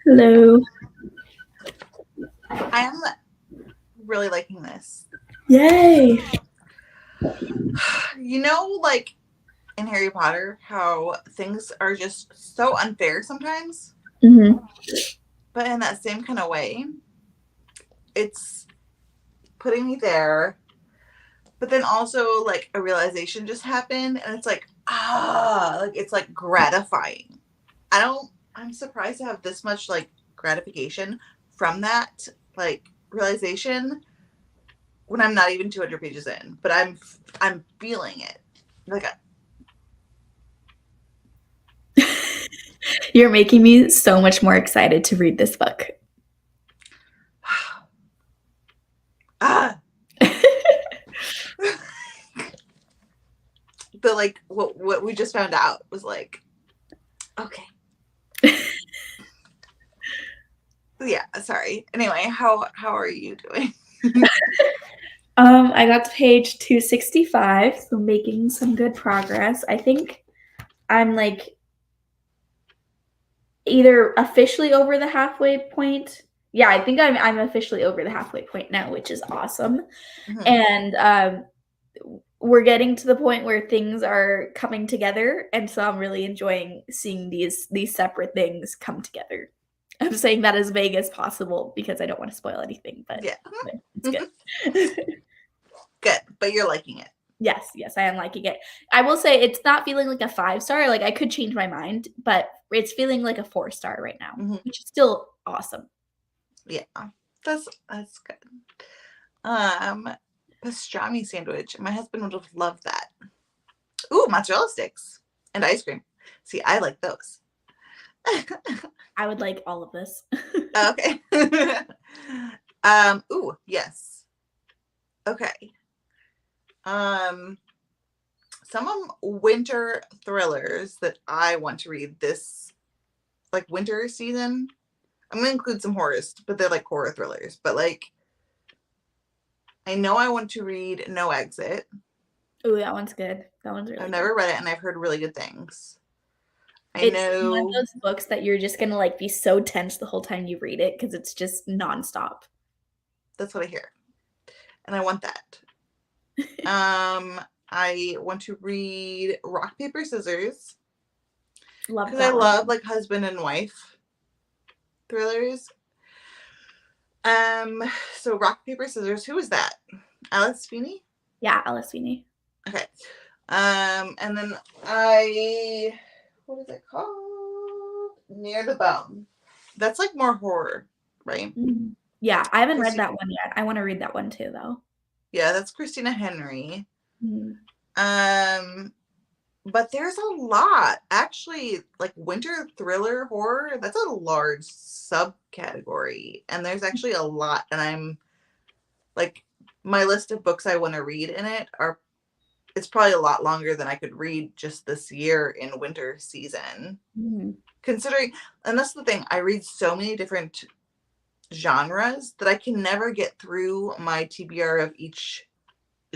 Hello. I am really liking this. Yay. You know, like in Harry Potter, how things are just so unfair sometimes, but in that same kind of way, it's putting me there. But then also, like, a realization just happened, and it's like, like it's like gratifying. I'm surprised to have this much like gratification from that like realization when I'm not even 200 pages in, but I'm feeling it. Like, You're making me so much more excited to read this book. But like what we just found out was like, okay. Yeah, sorry. Anyway, how are you doing? I got to page 265, so making some good progress. I think I'm like either officially over the halfway point. Yeah, I think I'm officially over the halfway point now, which is awesome. Mm-hmm. And we're getting to the point where things are coming together, and so I'm really enjoying seeing these separate things come together. I'm saying that as vague as possible because I don't want to spoil anything, but Yeah. it's good. Good, but you're liking it. Yes, I am liking it. I will say it's not feeling like a 5-star. Like I could change my mind, but it's feeling like a 4-star right now, which is still awesome. Yeah, that's good. Pastrami sandwich. My husband would have loved that. Ooh, mozzarella sticks and ice cream. See, I like those. I would like all of this. Okay. Ooh, yes. Okay. Some winter thrillers that I want to read this like winter season. I'm gonna include some horrors, but they're like horror thrillers. But like, I know I want to read No Exit. Ooh, that one's good. That one's really I've good. never read it, and I've heard really good things. It's one of those books that you're just gonna like be so tense the whole time you read it because it's just nonstop. That's what I hear, and I want that. I want to read Rock Paper Scissors. Love because that I one. love like husband and wife thrillers. So Rock Paper Scissors. Who is that? Alice Feeney? Yeah, Alice Feeney. Okay. And then what is it called? Near the Bone. That's like more horror, right? Mm-hmm. Yeah, I haven't read that one yet. I want to read that one too, though. Yeah, that's Christina Henry. Mm-hmm. But there's a lot. Actually, like winter thriller horror, that's a large subcategory. And there's actually a lot. And I'm like, my list of books I want to read in it it's probably a lot longer than I could read just this year in winter season. Mm-hmm. Considering, and that's the thing, I read so many different genres that I can never get through my TBR of each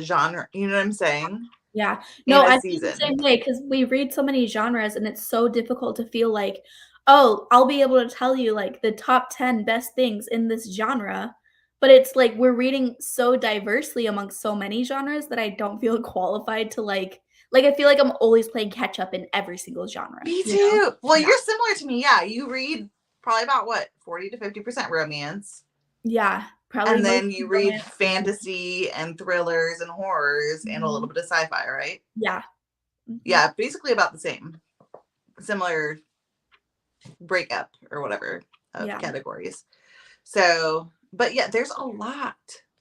genre. You know what I'm saying? Yeah. No, I feel season. the same way because we read so many genres and it's so difficult to feel like, oh, I'll be able to tell you like the top 10 best things in this genre. But it's like we're reading so diversely amongst so many genres that I don't feel qualified to like I feel like I'm always playing catch up in every single genre. Me too. You know? Well, you're similar to me. Yeah. You read probably about what, 40 to 50% romance. Yeah. Probably. And then you read fantasy and thrillers and horrors and a little bit of sci-fi, right? Yeah. Yeah, basically about the same. Similar breakup or whatever of categories. So, but yeah, there's a lot.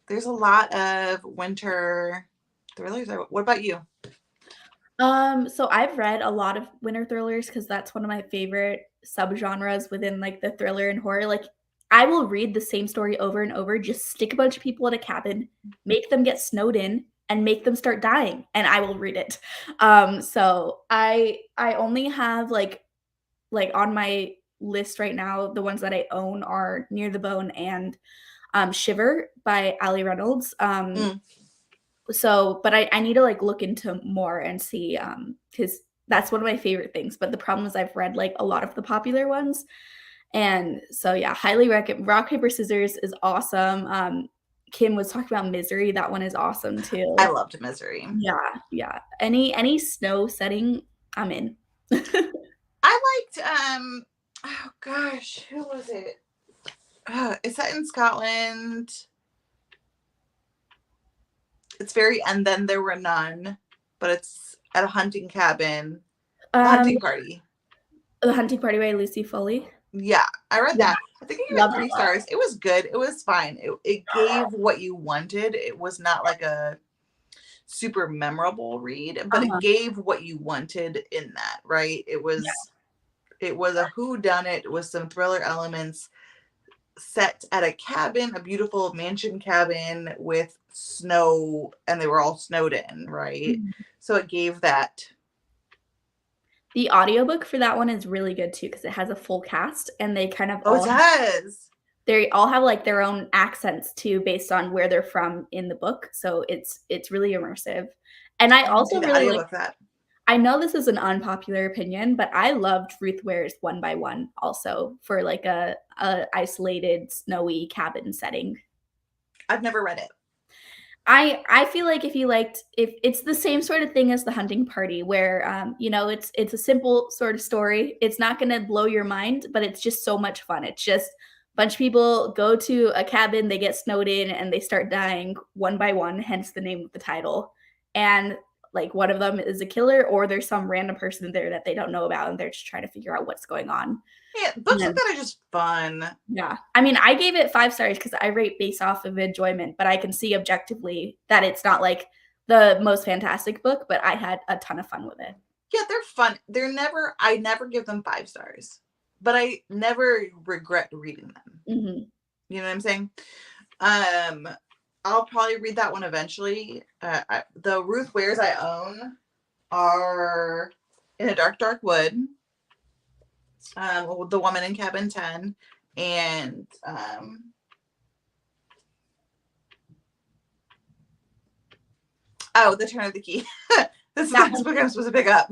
There's a lot of winter thrillers. What about you? So I've read a lot of winter thrillers because that's one of my favorite subgenres within like the thriller and horror. Like I will read the same story over and over, just stick a bunch of people at a cabin, make them get snowed in, and make them start dying, and I will read it. So I only have like on my list right now, the ones that I own are Near the Bone and Shiver by Ali Reynolds. So but I need to like look into more and see because That's one of my favorite things. But the problem is I've read like a lot of the popular ones. And so yeah, highly recommend. Rock, Paper, Scissors is awesome. Kim was talking about Misery. That one is awesome I too. loved Misery. Yeah, yeah. Any snow setting, I'm in. I liked oh gosh, who was it? It's set in Scotland. It's very and then there were none, but it's at a hunting cabin. The Um, Hunting Party. The Hunting Party by Lucy Foley. Yeah, I read Yeah, that. I think I gave it love that 3 stars. It was good. It was fine. It gave what you wanted. It was not like a super memorable read, but it Uh-huh. gave what you wanted in that, right? It was a who done it with some thriller elements set at a cabin, a beautiful mansion cabin with snow, and they were all snowed in, right? Mhm. So it gave that. The audiobook for that one is really good too because it has a full cast and Oh, it does. they all have like their own accents too based on where they're from in the book. So it's really immersive. And I I want to do also the really like audiobook for that. I know this is an unpopular opinion, but I loved Ruth Ware's One by One also for like a isolated snowy cabin setting. I've never read it. I feel like if it's the same sort of thing as The Hunting Party where you know it's a simple sort of story. It's not going to blow your mind, but it's just so much fun. It's just a bunch of people go to a cabin, they get snowed in and they start dying one by one, hence the name of the title. And like one of them is a killer or there's some random person there that they don't know about and they're just trying to figure out what's going on. Yeah, books like And that are just fun. yeah. I mean, I gave it 5 stars because I rate based off of enjoyment, but I can see objectively that it's not like the most fantastic book, but I had a ton of fun with it. Yeah, they're fun. I never give them 5 stars, but I never regret reading them. Mhm. You know what I'm saying? Um, I'll probably read that one eventually. The Ruth Wares I own are In a Dark, Dark Wood, The Woman in Cabin 10, and The Turn of the Key. This is the next book I'm supposed to pick up.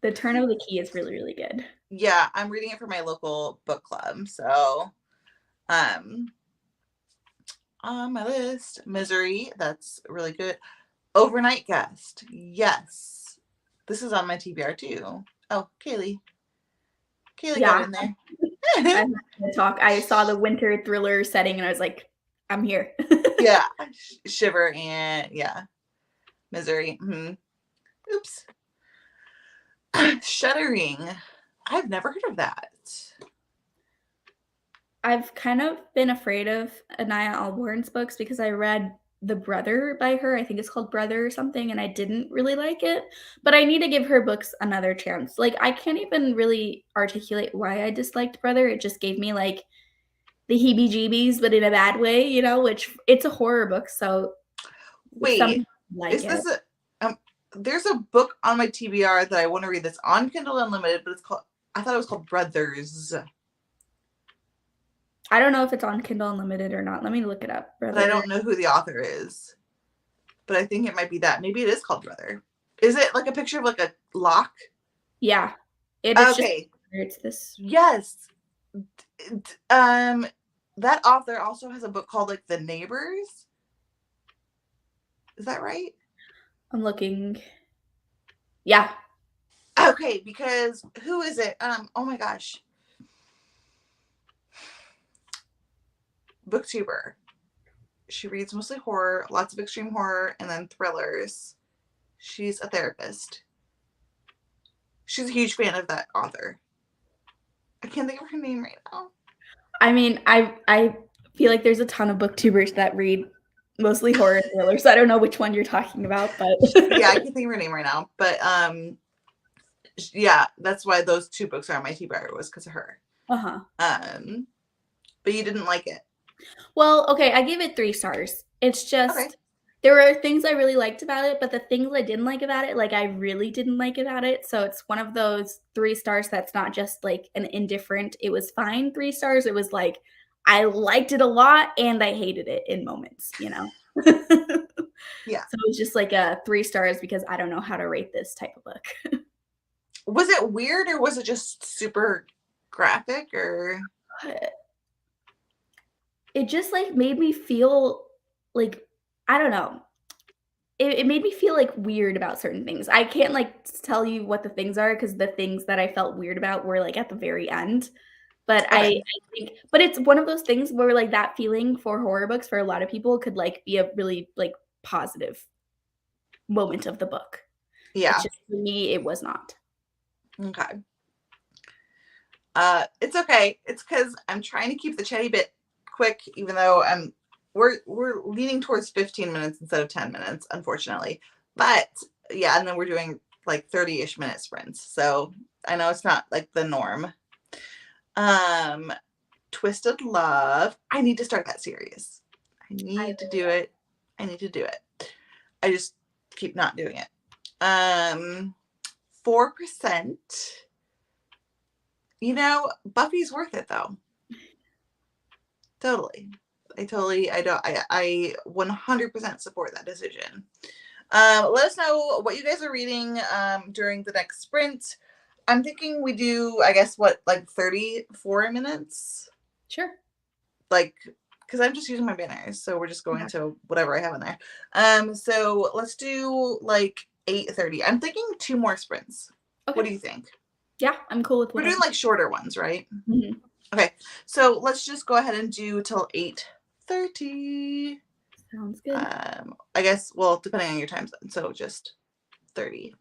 The Turn of the Key is really, really good. Yeah, I'm reading it for my local book club. So, on my list, Misery, that's really good. Overnight Guest, yes. This is on my TBR too. Oh, Kaylee got Yeah. in there. I have to talk. I saw the winter thriller setting and I was like, I'm here. Yeah, Shiver and yeah, Misery. Oops. Shuddering. I've never heard of that. I've kind of been afraid of Anaya Alborn's books because I read The Brother by her. I think it's called Brother or something, and I didn't really like it. But I need to give her books another chance. Like, I can't even really articulate why I disliked Brother. It just gave me like the heebie jeebies, but in a bad way, you know, which it's a horror book. So some Wait, people like is it. this there's a book on my TBR that I want to read that's on Kindle Unlimited, but I thought it was called Brothers. I don't know if it's on Kindle Unlimited or not. Let me look it up. But I don't know who the author is. But I think it might be that. Maybe it is called Brother. Is it like a picture of like a lock? Yeah. It is okay. It's this. Yes. That author also has a book called like The Neighbors. Is that right? I'm looking. Yeah. Okay, because who is it? Oh my gosh. Booktuber. She reads mostly horror, lots of extreme horror, and then thrillers. She's a therapist. She's a huge fan of that author. I can't think of her name right now. I mean, I feel like there's a ton of booktubers that read mostly horror and thrillers. I don't know which one you're talking about, but yeah, I can't think of her name right now. But yeah, that's why those 2 books are on my TBR was because of her. Uh-huh. But you didn't like it. Well, okay, I gave it 3 stars. It's just there were things I really liked about it, but the things I didn't like about it, like I really didn't like about it. So it's one of those 3 stars that's not just like an indifferent, it was fine 3 stars. It was like I liked it a lot and I hated it in moments, you know. Yeah. So it was just like a 3 stars because I don't know how to rate this type of book. Was it weird or was it just super graphic or? It just like made me feel like I don't know. It made me feel like weird about certain things. I can't like tell you what the things are because the things that I felt weird about were like at the very end. But I Okay. think but it's one of those things where, like, that feeling for horror books for a lot of people could, like, be a really, like, positive moment of the book. It's Yeah. just for me, it was not. Okay. It's okay. It's because I'm trying to keep the chatty bit quick, even though we're leaning towards 15 minutes instead of 10 minutes, unfortunately. But yeah, and then we're doing like 30-ish minute sprints. So I know it's not like the norm. Um, Twisted Love. I need to start that series. I I need to do it. I need to do it. I just keep not doing it. 4%. Buffy's worth it though. Totally. I 100% support that decision. Let us know what you guys are reading during the next sprint. I'm thinking we do, I guess, what, like 34 minutes? Sure. Like, because I'm just using my banners, so we're just going Yeah. to whatever I have in there. So let's do like 8:30. I'm thinking 2 more sprints. What Okay. do you think? Yeah, I'm cool with We're doing whatever. like shorter ones, right? Mhm. Okay, so let's just go ahead and do till 8:30. Sounds good. I guess, well, depending on your time zone, so just 30.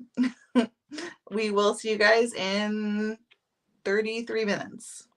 We will see you guys in 33 minutes.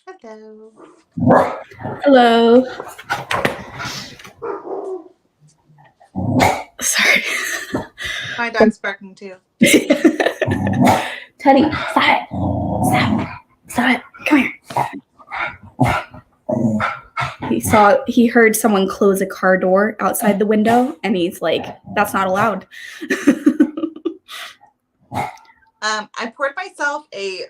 Hello. Hello. Sorry. My dog's barking too. Teddy, stop it. Stop it. Come here. He heard someone close a car door outside the window, and he's like, that's not allowed. I poured myself a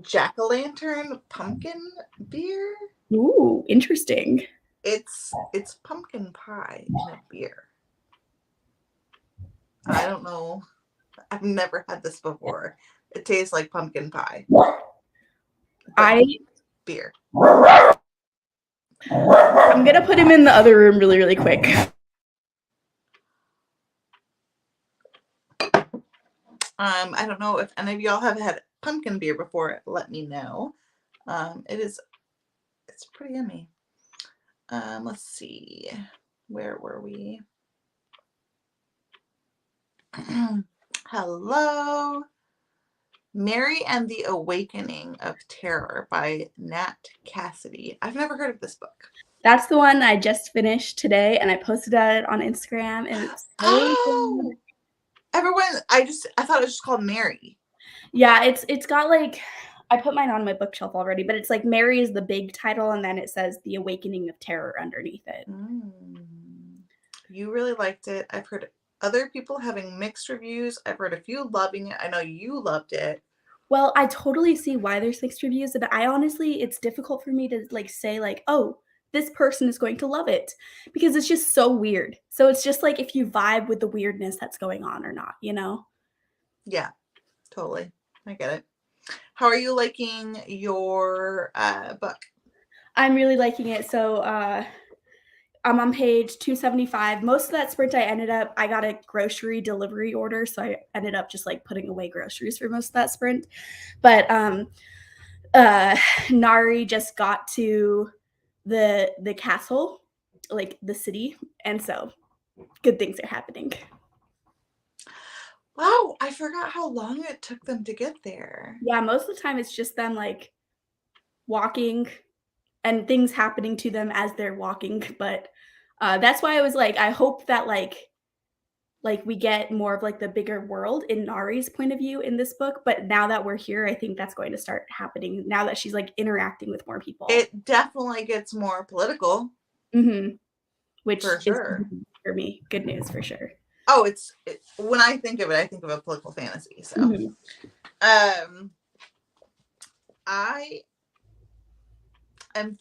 jack-o'-lantern pumpkin beer. Ooh, interesting. It's pumpkin pie in a beer. I don't know. I've never had this before. It tastes like pumpkin pie. Beer. I'm gonna put him in the other room really, really quick. I don't know if any of y'all have had pumpkin beer before. Let me know. It's pretty yummy. Let's see. Where were we? Hello. Mary and the Awakening of Terror by Nat Cassidy. I've never heard of this book. That's the one I just finished today, and I posted it on Instagram, and it's oh, everyone! I thought it was just called Mary. Yeah, it's got like, I put mine on my bookshelf already, but it's like Mary is the big title, and then it says The Awakening of Terror underneath it. You really liked it. I've heard other people having mixed reviews. I've heard a few loving it. I know you loved it. Well, I totally see why there's mixed reviews, but I honestly, it's difficult for me to like say like, oh, this person is going to love it, because it's just so weird. So it's just like if you vibe with the weirdness that's going on or not, you know? Yeah, totally. I get it. How are you liking your book? I'm really liking it. So I'm on page 275. Most of that sprint I got a grocery delivery order, so I ended up just like putting away groceries for most of that sprint. But Nari just got to the castle, like the city, and so good things are happening. Wow, I forgot how long it took them to get there. Yeah, most of the time it's just them like walking and things happening to them as they're walking, but that's why I was like, I hope that like we get more of like the bigger world in Nari's point of view in this book. But now that we're here, I think that's going to start happening now that she's like interacting with more people. It definitely gets more political. Mm-hmm. Which for sure. is for me, good news for sure. Oh, when I think of it, I think of a political fantasy. So, I am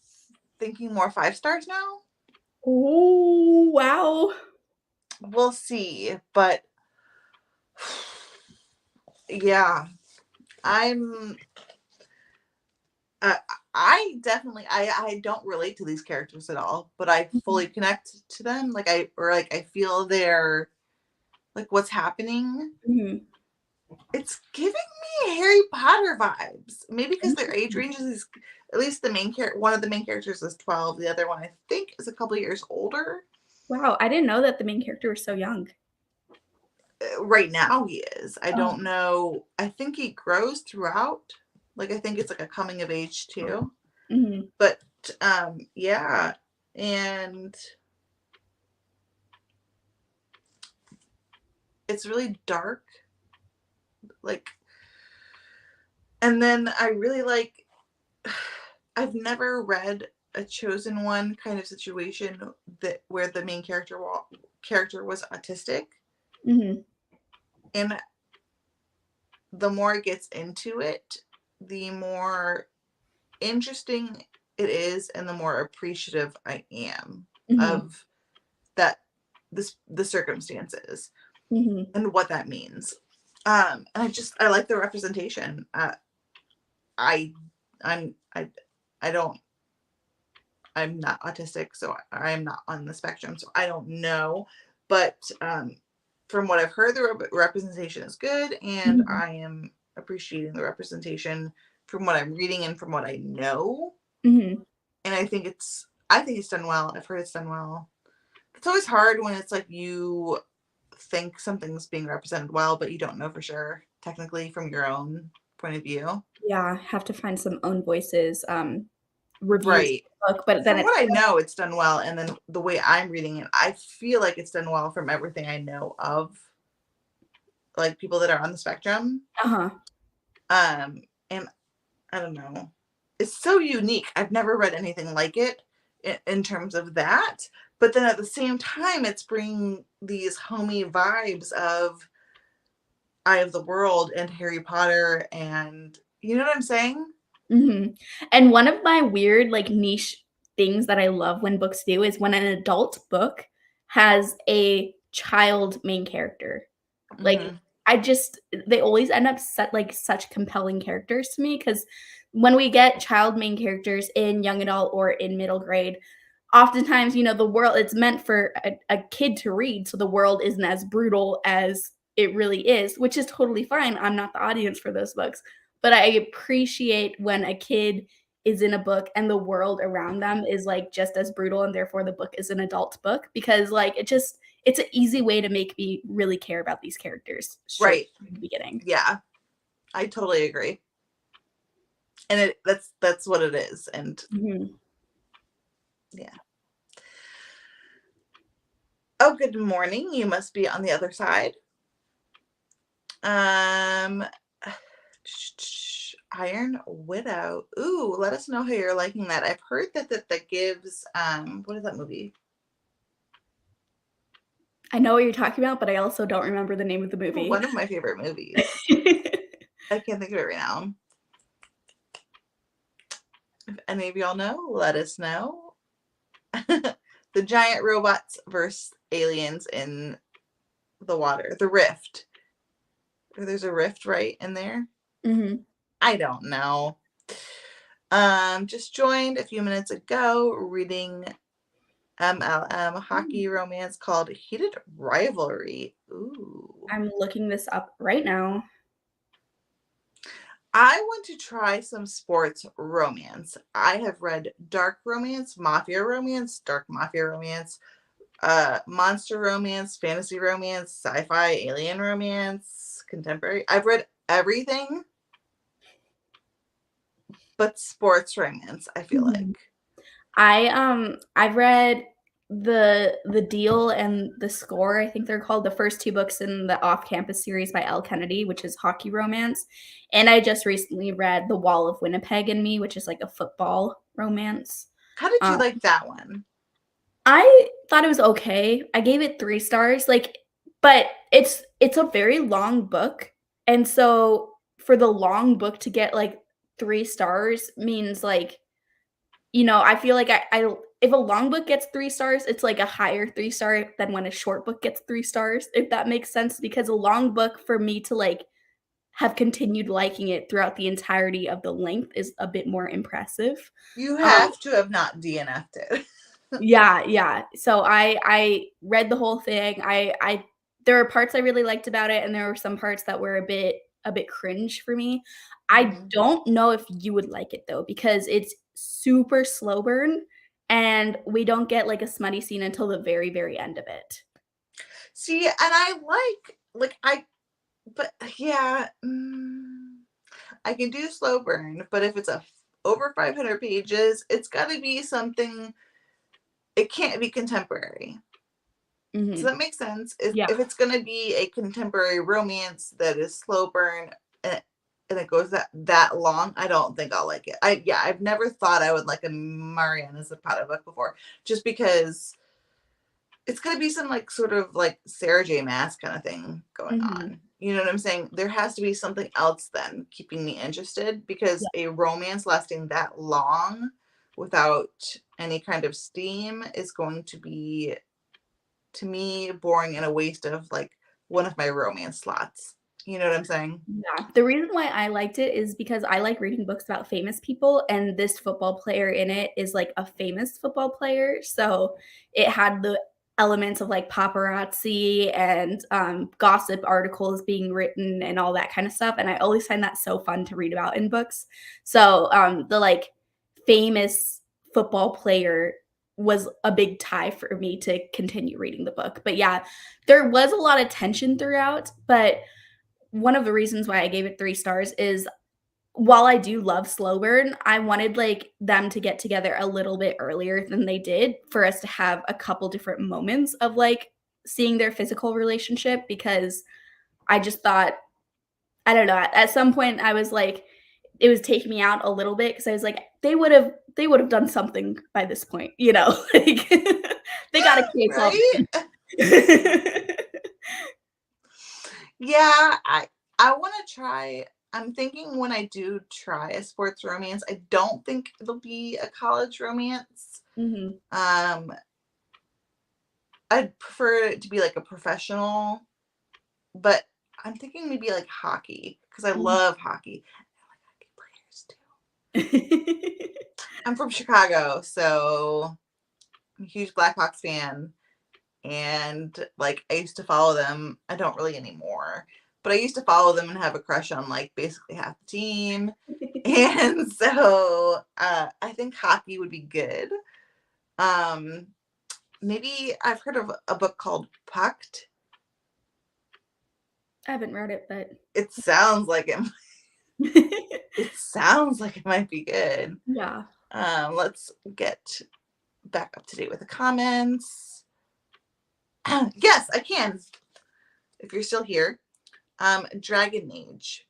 thinking more 5 stars now. Oh, wow. We'll see, but yeah, I definitely I don't relate to these characters at all, but I fully connect to them. I feel their like what's happening. It's giving me Harry Potter vibes. Maybe because their age ranges is at least one of the main characters is 12. The other one I think is a couple years older. Wow, I didn't know that the main character was so young. Right now he is. I don't know. I think he grows throughout. Like I think it's like a coming of age too. But yeah, and it's really dark. And then I really like. I've never read a chosen one kind of situation where the main character was autistic. And the more it gets into it, the more interesting it is, and the more appreciative I am of the circumstances and what that means. And I like the representation. I'm not autistic, so I'm not on the spectrum, so I don't know. But from what I've heard, the representation is good, and I am appreciating the representation from what I'm reading and from what I know. And I think it's done well. I've heard it's done well. It's always hard when it's like you think something's being represented well, but you don't know for sure, technically, from your own point of view. Yeah, have to find some own voices, reviews Right. of the book, but then From what I know, it's done well. And then the way I'm reading it, I feel like it's done well from everything I know of, like, people that are on the spectrum. Uh-huh. And I don't know. It's so unique. I've never read anything like it in terms of that. But then at the same time, it's bringing these homey vibes of Eye of the World and Harry Potter, and you know what I'm saying? Mhm. And one of my weird, like, niche things that I love when books do is when an adult book has a child main character. Like, Mm-hmm. they always end up such compelling characters to me, because when we get child main characters in young adult or in middle grade, oftentimes, the world, it's meant for a kid to read, so the world isn't as brutal as it really is, which is totally fine. I'm not the audience for those books. But I appreciate when a kid is in a book and the world around them is, like, just as brutal, and therefore the book is an adult book, because, like, it's an easy way to make me really care about these characters straight Right. from the beginning. Yeah, I totally agree. And that's what it is. And Mhm. yeah. Oh, good morning. You must be on the other side. Um, Iron Widow. Ooh, let us know how you're liking that. I've heard that gives what is that movie? I know what you're talking about, but I also don't remember the name of the movie. One of my favorite movies. I can't think of it right now. If any of y'all know, let us know. The giant robots versus aliens in the water. The rift. There's a rift right in there. Mhm. I don't know. Just joined a few minutes ago reading MLM hockey romance called Heated Rivalry. Ooh. I'm looking this up right now. I want to try some sports romance. I have read dark romance, dark mafia romance, monster romance, fantasy romance, sci-fi, alien romance, contemporary. I've read everything but sports romance, I feel Mhm. like. I've read the Deal and the Score, I think they're called, the first 2 books in the Off-Campus series by Elle Kennedy, which is hockey romance, and I just recently read The Wall of Winnipeg and Me, which is, like, a football romance. How did you Um, like that one? I thought it was okay. I gave it 3 stars, like, but it's a very long book, and so for the long book to get, like, 3 stars means, like, I feel like I if a long book gets 3 stars, it's like a higher 3-star than when a short book gets 3 stars, if that makes sense, because a long book, for me to, like, have continued liking it throughout the entirety of the length, is a bit more impressive. You Um, have to have not DNF'd it. yeah, yeah. So I read the whole thing. I There were parts I really liked about it, and there were some parts that were a bit cringe for me. I Mhm. don't know if you would like it though, because it's super slow burn, and we don't get, like, a smutty scene until the very, very end of it. See, and I but yeah, I can do slow burn, but if it's over 500 pages, it's got to be something. It can't be contemporary. Does Mhm. that make sense? If, Yeah. if it's going to be a contemporary romance that is slow burn and it goes that long, I don't think I'll like it. I've never thought I would like a Mariana Zapata book before, just because it's going to be some like sort of like Sarah J. Maas kind of thing going Mhm. on. You know what I'm saying? There has to be something else then keeping me interested, because a romance lasting that long without any kind of steam is going to be, to me, boring and a waste of like one of my romance slots. You know what I'm saying? Yeah, the reason why I liked it is because I like reading books about famous people, and this football player in it is, like, a famous football player, so it had the elements of, like, paparazzi and, gossip articles being written and all that kinda stuff, and I always find that so fun to read about in books. So, the, like, famous football player was a big tie for me to continue reading the book. But, yeah, there was a lot of tension throughout, but one of the reasons why I gave it 3 stars is while I do love slow burn, I wanted, like, them to get together a little bit earlier than they did for us to have a couple different moments of, like, seeing their physical relationship because I just thought I don't know, at some point, I was like it was taking me out a little bit because I was like, they would've done something by this point, you know? Like, they gotta create Right? something. Yeah, I want to try. I'm thinking when I do try a sports romance, I don't think it'll be a college romance. Mhm. Um, I'd prefer it to be like a professional, but I'm thinking maybe like hockey because I Mhm. love hockey. I like hockey players too. I'm from Chicago, so I'm a huge Blackhawks fan. And like I used to follow them. I don't really anymore, but I used to follow them and have a crush on like basically half the team. And so I think hockey would be good. Um, Maybe I've heard of a book called Pucked. I haven't read it, but It sounds like it sounds like it might be good. yeah. Let's get back up to date with the comments. Yes, I can. If you're still here. Dragon Age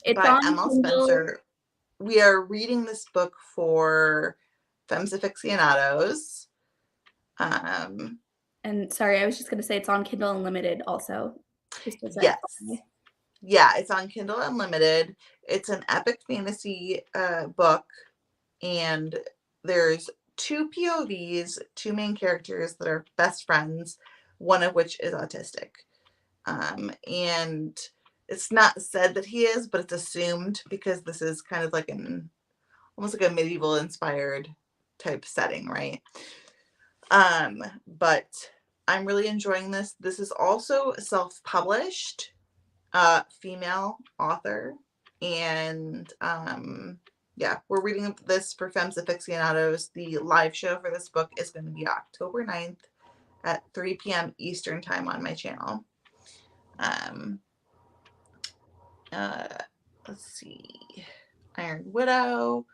It's by on Emma Kindle. Spencer. We are reading this book for Femmes Afictionados. And sorry, I was just gonna say it's on Kindle Unlimited also, just as a Yes. Yeah, it's on Kindle Unlimited. It's an epic fantasy book, and there's two POVs, two main characters that are best friends, one of which is autistic. And it's not said that he is, but it's assumed because this is kind of like almost like a medieval inspired type setting, right? But I'm really enjoying this. This is also self-published, female author. And yeah, we're reading this for Femmes Aficcionados. The live show for this book is going to be October 9th at 3 p.m. Eastern time on my channel. Let's see. Iron Widow,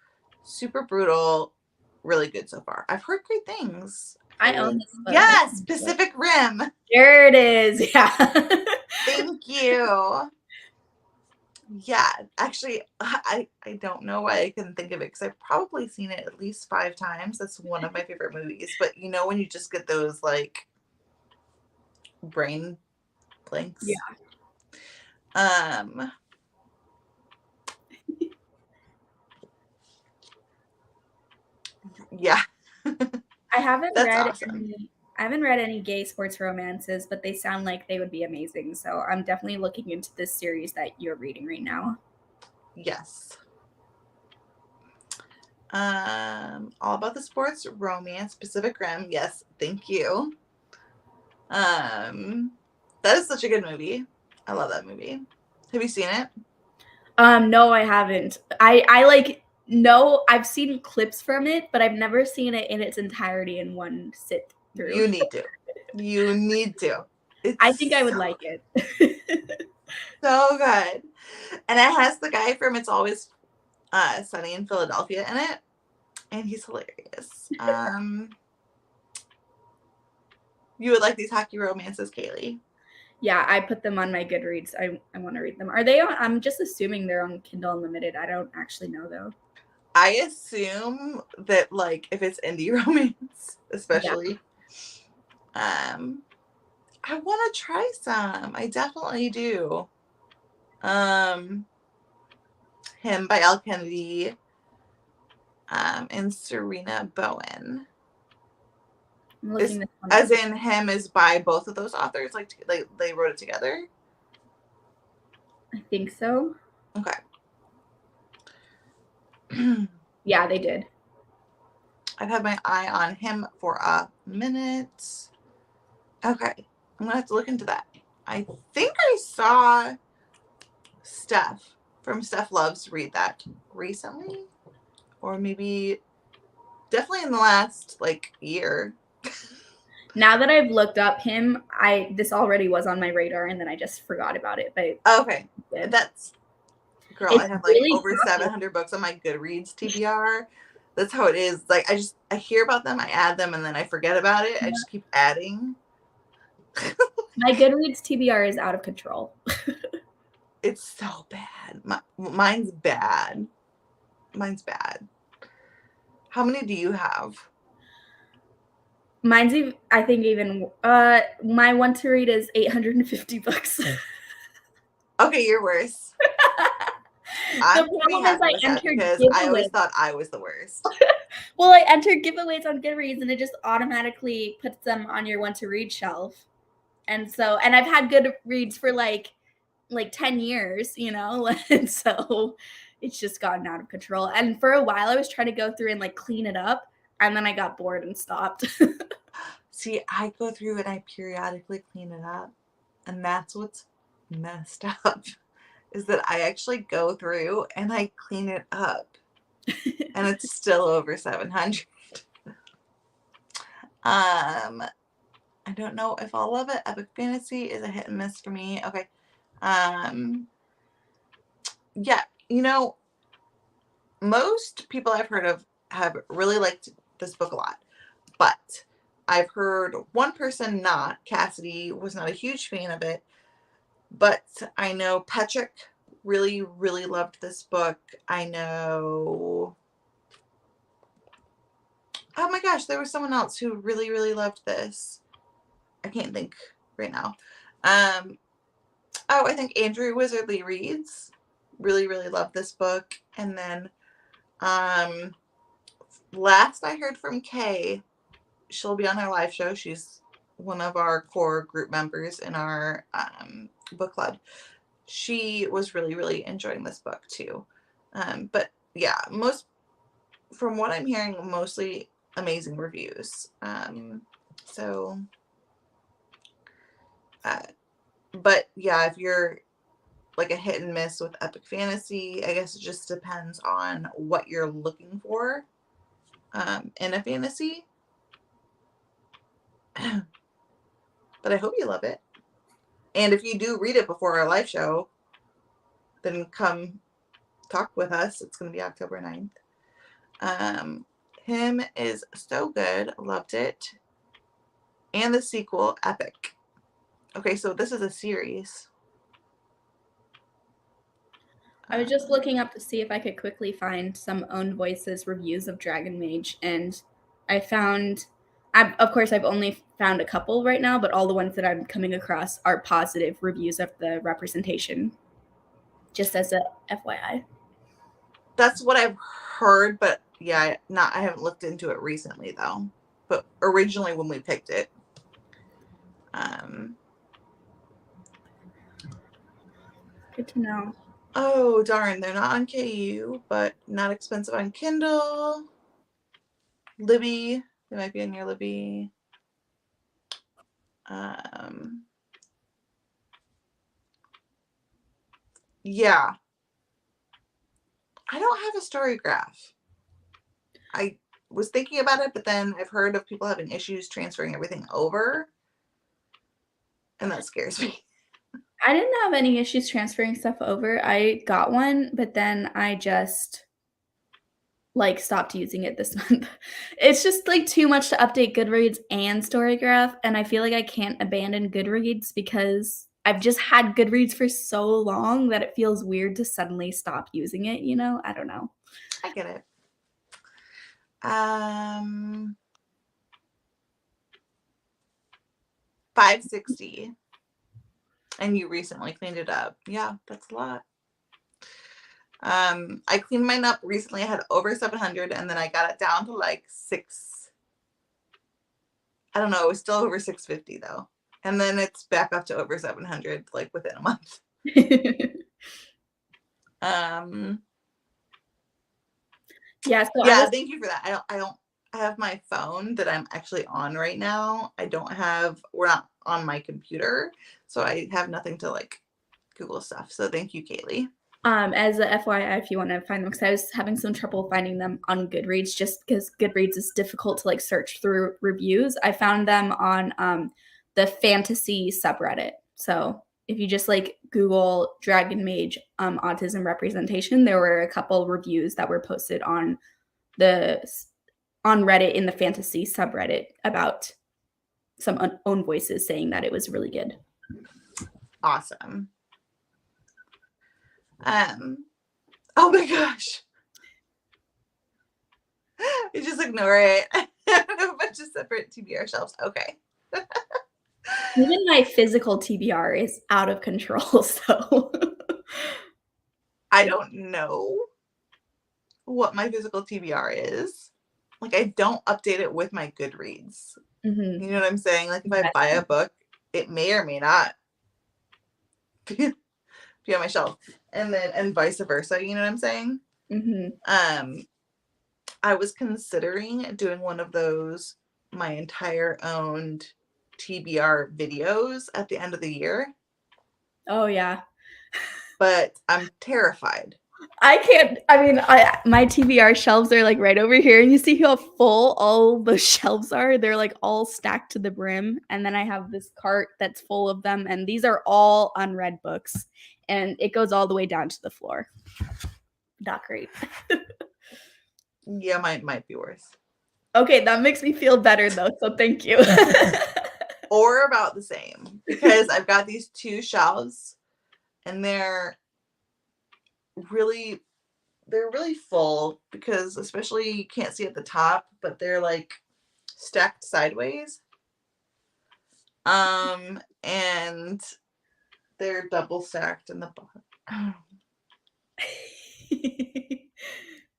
super brutal, really good so far. I've heard great things. I own this book. Yes, Pacific Rim. There it is. Yeah. Thank you. Yeah, actually, I don't know why I couldn't think of it because I've probably seen it at least 5 times. That's one of my favorite movies. But you know when you just get those like brain blanks? Yeah. Yeah. I haven't That's read awesome. any gay sports romances, but they sound like they would be amazing. So I'm definitely looking into this series that you're reading right now. Yes. All About the Sports Romance, Pacific Rim. Yes, thank you. That is such a good movie. I love that movie. Have you seen it? No, I haven't. I like no, I've seen clips from it, but I've never seen it in its entirety in one sit through. You need to. You need to. I think I would like it. So good. And it has the guy from It's Always Sunny in Philadelphia in it. And he's hilarious. You would like these hockey romances, Kaylee. Yeah, I put them on my Goodreads. I want to read them. Are they on? I'm just assuming they're on Kindle Unlimited. I don't actually know though. I assume that like if it's indie romance, especially, I want to try some. I definitely do. Him by Al Kennedy, and Serena Bowen. I'm looking this one As up. in him is by both of those authors, like they wrote it together. I think so. Okay. Yeah, they did. I've had my eye on him for a minute. Okay, I'm gonna have to look into that. I think I saw Steph from Steph Loves read that recently, or maybe definitely in the last like year. Now that I've looked up him, this already was on my radar and then I just forgot about it. But Okay, that's Girl, It's I have like really over popular. 700 books on my Goodreads TBR. That's how it is. Like I hear about them, I add them, and then I forget about it. I just keep adding. My Goodreads TBR is out of control. It's so bad. Mine's bad. Mine's bad. How many do you have? Mine's even, I think even my one to read is 850 books. Okay, you're worse. The I'm pretty problem is happy I with that entered because I always giveaways. thought I was the worst. Well, I entered giveaways on Goodreads and it just automatically puts them on your one to read shelf. And so, and I've had Goodreads for like 10 years, you know, and so it's just gotten out of control. And for a while I was trying to go through and like clean it up, and then I got bored and stopped. See, I go through and I periodically clean it up. And that's what's messed up is that I actually go through and I clean it up. And it's still over 700. I don't know if I'll love it. Epic fantasy is a hit and miss for me. Okay. Yeah, you know, most people I've heard of have really liked this book a lot, but I've heard one person not. Cassidy was not a huge fan of it, but I know Patrick really, really loved this book. I know, oh my gosh, there was someone else who really, really loved this. I can't think right now. I think Andrew Wizardly Reads really, really loved this book. And then last I heard from Kay, she'll be on our live show. She's one of our core group members in our book club. She was really, really enjoying this book too. But yeah, from what I'm hearing, mostly amazing reviews. But yeah, if you're like a hit and miss with epic fantasy, I guess it just depends on what you're looking for in a fantasy. But I hope you love it. And if you do read it before our live show, then come talk with us. It's going to be October 9th. Him is so good. Loved it. And the sequel, epic. Okay, so this is a series. I was just looking up to see if I could quickly find some Own Voices reviews of Dragon Mage, and I found, of course, I've only found a couple right now, but all the ones that I'm coming across are positive reviews of the representation, just as a FYI. That's what I've heard, but yeah, I haven't looked into it recently though. But originally when we picked it. Good to know. Oh, darn. They're not on KU, but not expensive on Kindle. Libby. They might be on your Libby. Yeah. I don't have a story graph. I was thinking about it, but then I've heard of people having issues transferring everything over. And that scares me. I didn't have any issues transferring stuff over. I got one, but then I just stopped using it this month. It's just like too much to update Goodreads and Storygraph, and I feel like I can't abandon Goodreads because I've just had Goodreads for so long that it feels weird to suddenly stop using it, you know? I don't know. I get it. $560. And you recently cleaned it up. Yeah, that's a lot. I cleaned mine up recently. I had over 700 and then I got it down to like 6. I don't know. It was still over 650 though. And then it's back up to over 700 like within a month. Yeah, so yeah, thank you for that. I have my phone that I'm actually on right now. We're not on my computer, so I have nothing to like Google stuff. So thank you, Kaylee. As a FYI, if you want to find them, because I was having some trouble finding them on Goodreads, just because Goodreads is difficult to like search through reviews. I found them on the fantasy subreddit. So if you just like Google Dragon Mage autism representation, there were a couple reviews that were posted on Reddit in the fantasy subreddit about some own voices saying that it was really good. Awesome. Oh my gosh. You just ignore it. I have a bunch of separate TBR shelves. Okay. Even my physical TBR is out of control, so I don't know what my physical TBR is. Like, I don't update it with my Goodreads. Mm-hmm. You know what I'm saying? Like, if I buy a book, it may or may not be on my shelf, and vice versa. You know what I'm saying? Mm-hmm. I was considering doing one of those my entire owned TBR videos at the end of the year. Oh yeah. But I'm terrified. I can't. I mean, my TBR shelves are like right over here, and you see how full all the shelves are. They're like all stacked to the brim, and then I have this cart that's full of them, and these are all unread books, and it goes all the way down to the floor. Not great. Yeah, mine might be worse. Okay, that makes me feel better though, so thank you. Or about the same, because I've got these two shelves, and they're really full, because especially you can't see at the top, but they're like stacked sideways. And they're double stacked in the bottom.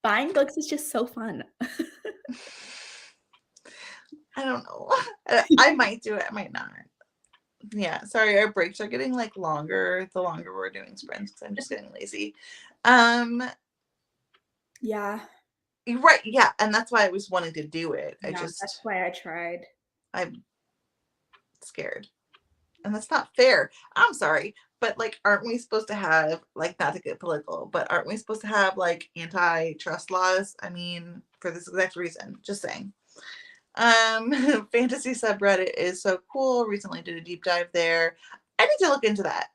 Buying books is just so fun. I don't know. I might do it, I might not. Yeah, sorry, our breaks are getting like longer the longer we're doing sprints, because I'm just getting lazy. Yeah. You're right, yeah, and that's why I was wanting to do it. That's why I tried. I'm scared. And that's not fair. I'm sorry, but like, aren't we supposed to have, like, not to get political, but aren't we supposed to have like antitrust laws? I mean, for this exact reason. Just saying. Fantasy subreddit is so cool. Recently did a deep dive there. I need to look into that.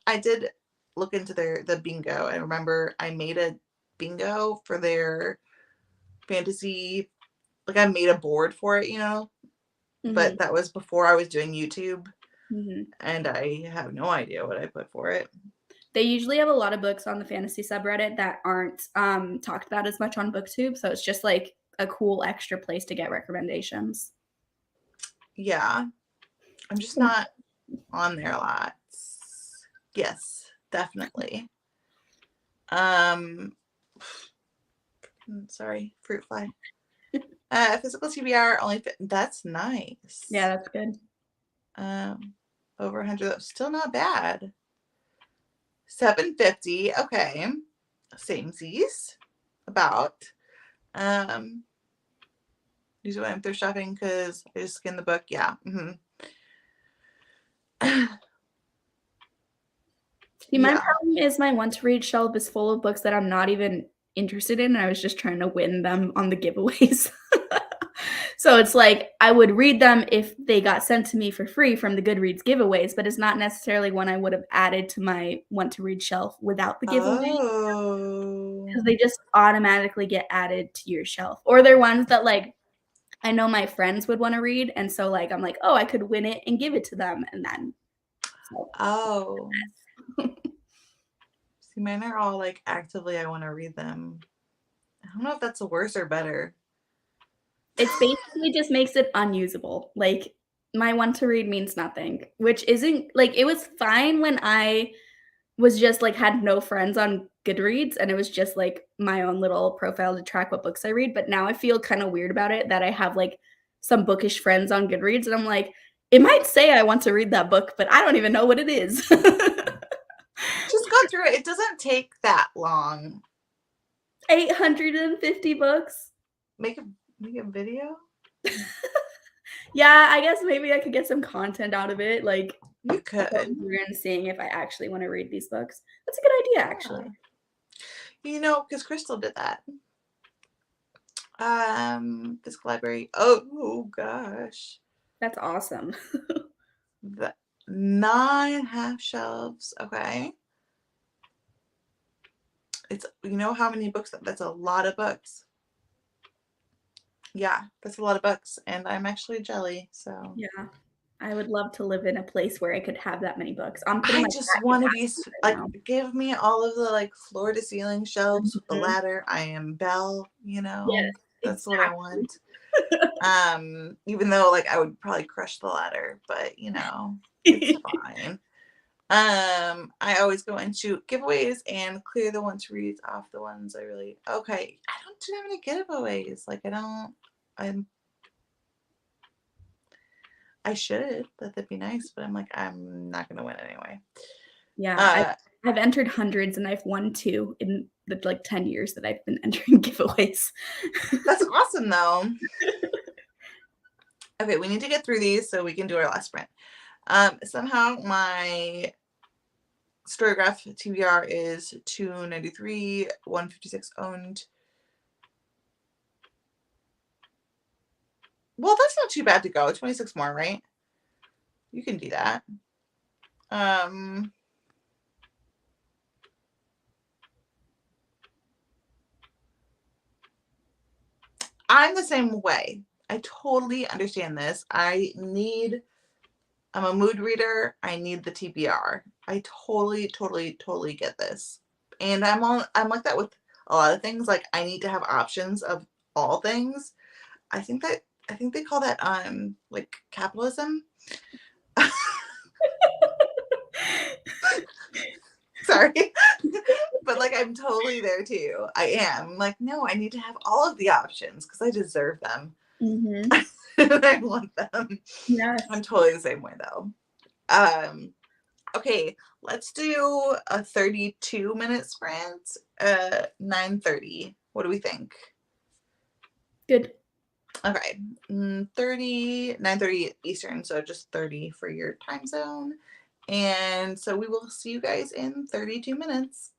I did look into the bingo. I remember I made a bingo for their fantasy. Like, I made a board for it, you know, but that was before I was doing YouTube. And I have no idea what I put for it. They usually have a lot of books on the fantasy subreddit that aren't talked about as much on BookTube, so it's just like a cool extra place to get recommendations. Yeah. I'm just not on there a lot. Yes, definitely. Sorry, fruit fly. Physical TBR only that's nice. Yeah, that's good. Over 100, that's still not bad. 750, okay. Samesies. About. Usually when I'm thrift shopping, because I just skinned the book. Yeah. See, my problem is my want to read shelf is full of books that I'm not even interested in, and I was just trying to win them on the giveaways. So it's like I would read them if they got sent to me for free from the Goodreads giveaways, but it's not necessarily one I would have added to my want to read shelf without the giveaway. Because they just automatically get added to your shelf. Or they're ones that like I know my friends would want to read, and so like I'm like, oh, I could win it and give it to them, and then. So. See, mine are all like actively I want to read them. I don't know if that's a worse or better. It basically just makes it unusable. Like, my want to read means nothing, which isn't like it was fine when I was just like had no friends on Goodreads and it was just like my own little profile to track what books I read. But now I feel kind of weird about it that I have like some bookish friends on Goodreads and I'm like, it might say I want to read that book, but I don't even know what it is. Just go through it. It doesn't take that long. 850 books. Make a video. Yeah, I guess maybe I could get some content out of it. Like you could. And seeing if I actually want to read these books. That's a good idea, actually. You know, because Crystal did that. Physical library. Oh gosh. That's awesome. 9 half shelves. Okay. It's, you know how many books? That's a lot of books. Yeah, that's a lot of books. And I'm actually jelly. So Yeah. I would love to live in a place where I could have that many books. I'm putting I my just cat want to be capacity right like, now. give me all of the like floor to ceiling shelves with the Mhm. ladder. I am Belle, you know, Yes, that's what I exactly. want. Even though like I would probably crush the ladder, but you know, it's fine. I always go into giveaways and clear the ones to read off the ones I really, okay. I don't do that many giveaways. Like I should. That'd be nice, but I'm like, I'm not gonna win anyway. Yeah, Uh I've entered hundreds and I've won 2 in the, like, 10 years that I've been entering giveaways. that's awesome though. Okay, we need to get through these so we can do our last sprint. Somehow my Storygraph TBR is 293, 156 owned. Well, that's not too bad to go. 26 more, right? You can do that. I'm the same way. I totally understand this. I'm a mood reader. I need the TBR. I totally get this. And I'm like that with a lot of things. Like I need to have options of all things. I think they call that like capitalism. Sorry. But like I'm totally there too. I am. Like, no, I need to have all of the options because I deserve them. Mhm. And I want them. Yes. I'm totally the same way though. Okay, let's do a 32-minute sprint. 9:30. What do we think? Good. Okay. 9:30 Eastern, so just 30 for your time zone. And so we will see you guys in 32 minutes.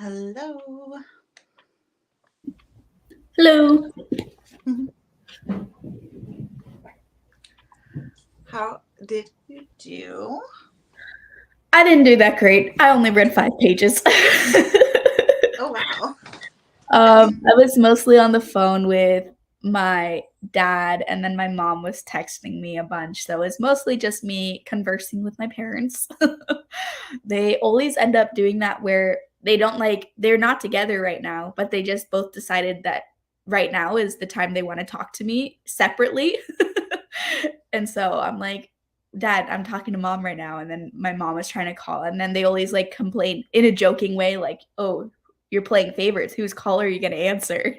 Hello. Hello. How did you do? I didn't do that great. I only read 5 pages. Oh, wow. I was mostly on the phone with my dad, and then my mom was texting me a bunch. So it was mostly just me conversing with my parents. They always end up doing that where they're not together right now, but they just both decided that right now is the time they want to talk to me separately. And so I'm like, Dad, I'm talking to mom right now. And then my mom was trying to call. And then they always like complain in a joking way, like, oh, you're playing favorites. Whose call are you going to answer?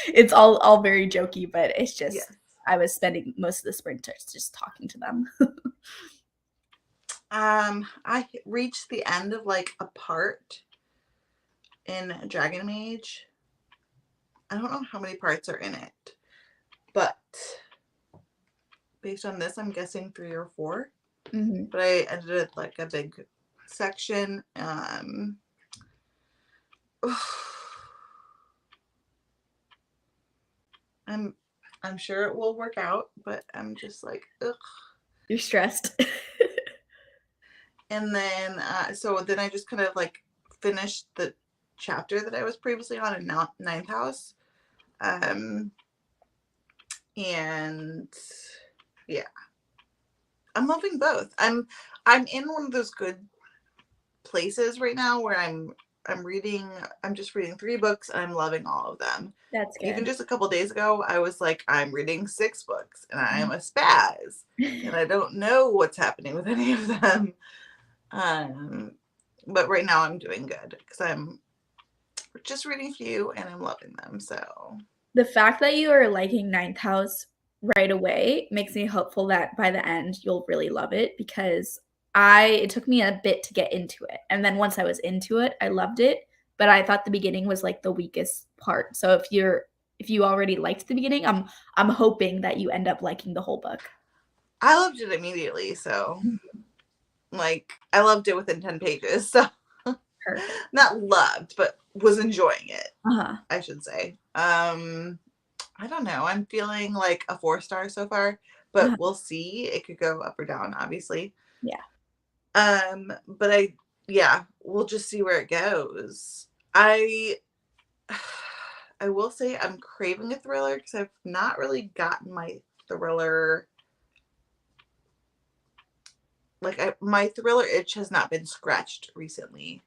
It's all very jokey, but it's just, Yes. I was spending most of the sprinters just talking to them. I reached the end of like a part in Dragon Mage. I don't know how many parts are in it, but based on this, I'm guessing 3 or 4. Mm-hmm. But I edited like a big section. I'm sure it will work out, but I'm just like, ugh. You're stressed. And then, so then I just kind of like finished the chapter that I was previously on in Ninth House. And yeah, I'm loving both. I'm in one of those good places right now where I'm just reading 3 books and I'm loving all of them. That's good. Even just a couple days ago, I was like, I'm reading 6 books and I am a spaz and I don't know what's happening with any of them. But right now I'm doing good because I'm just reading a few and I'm loving them. So The fact that you are liking Ninth House right away makes me hopeful that by the end you'll really love it, because it took me a bit to get into it. And then once I was into it, I loved it. But I thought the beginning was like the weakest part. So if you already liked the beginning, I'm hoping that you end up liking the whole book. I loved it immediately. So like I loved it within 10 pages. So Perfect. not loved, but was enjoying it. Uh-huh. I should say. I don't know. I'm feeling like a 4-star so far, but we'll see. It could go up or down, obviously. Yeah. But we'll just see where it goes. I will say I'm craving a thriller because I've not really gotten my thriller. Like my thriller itch has not been scratched recently.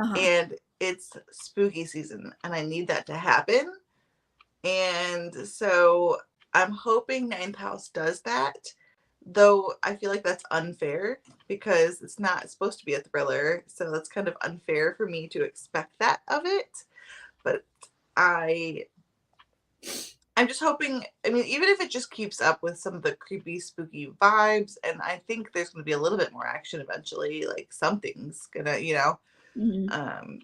Uh-huh. And it's spooky season and I need that to happen. And so I'm hoping Ninth House does that, though I feel like that's unfair because it's not supposed to be a thriller. So that's kind of unfair for me to expect that of it. But I'm just hoping, I mean, even if it just keeps up with some of the creepy, spooky vibes, and I think there's going to be a little bit more action eventually, like something's gonna, Mm-hmm.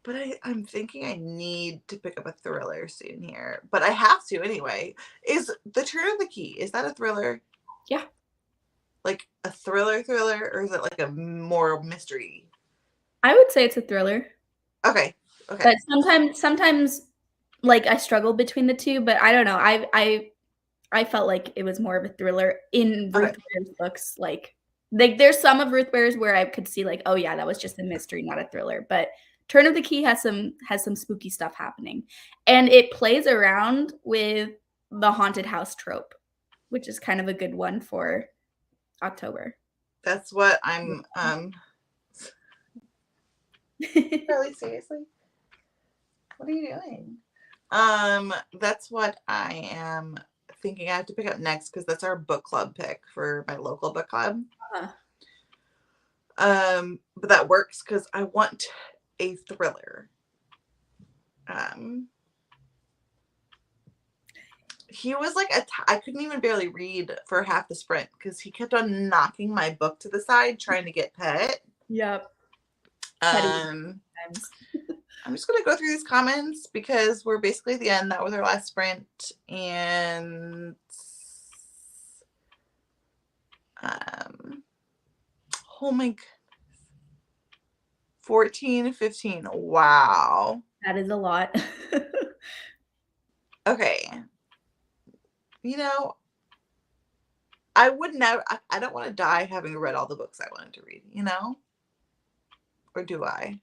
But I'm thinking I need to pick up a thriller soon here. But I have to anyway. Is The Turn of the Key, is that a thriller? Yeah. Like a thriller, or is it like a more mystery? I would say it's a thriller. Okay. But sometimes like I struggle between the two, but I don't know. I felt like it was more of a thriller in Ruth Ware's books. Like there's some of Ruth Ware's where I could see like, oh yeah, that was just a mystery, not a thriller. But Turn of the Key has some spooky stuff happening. And it plays around with the haunted house trope, which is kind of a good one for October. That's what I'm Really, seriously? What are you doing? That's what I am thinking I have to pick up next because that's our book club pick for my local book club. But that works because I want a thriller. He was like I couldn't even barely read for half the sprint because he kept on knocking my book to the side trying to get pet. Yep. I'm just gonna go through these comments because we're basically at the end. That was our last sprint, and oh my goodness, 14, 15. Wow. That is a lot. Okay. You know, I would never, I don't want to die having read all the books I wanted to read, you know? Or do I?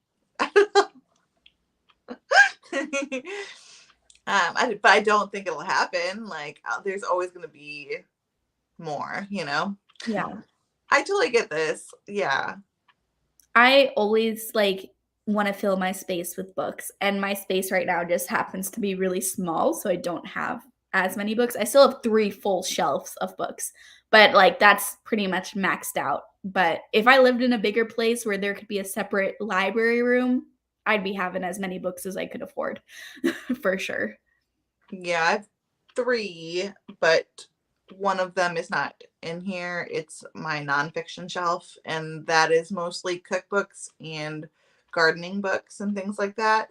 But I don't think it'll happen. Like, there's always going to be more, you know? Yeah. I totally get this. Yeah. I always like want to fill my space with books, and my space right now just happens to be really small, so I don't have as many books. I still have 3 full shelves of books, but like that's pretty much maxed out. But if I lived in a bigger place where there could be a separate library room, I'd be having as many books as I could afford for sure. Yeah, I have 3, but one of them is not in here. It's my nonfiction shelf, and that is mostly cookbooks and gardening books and things like that.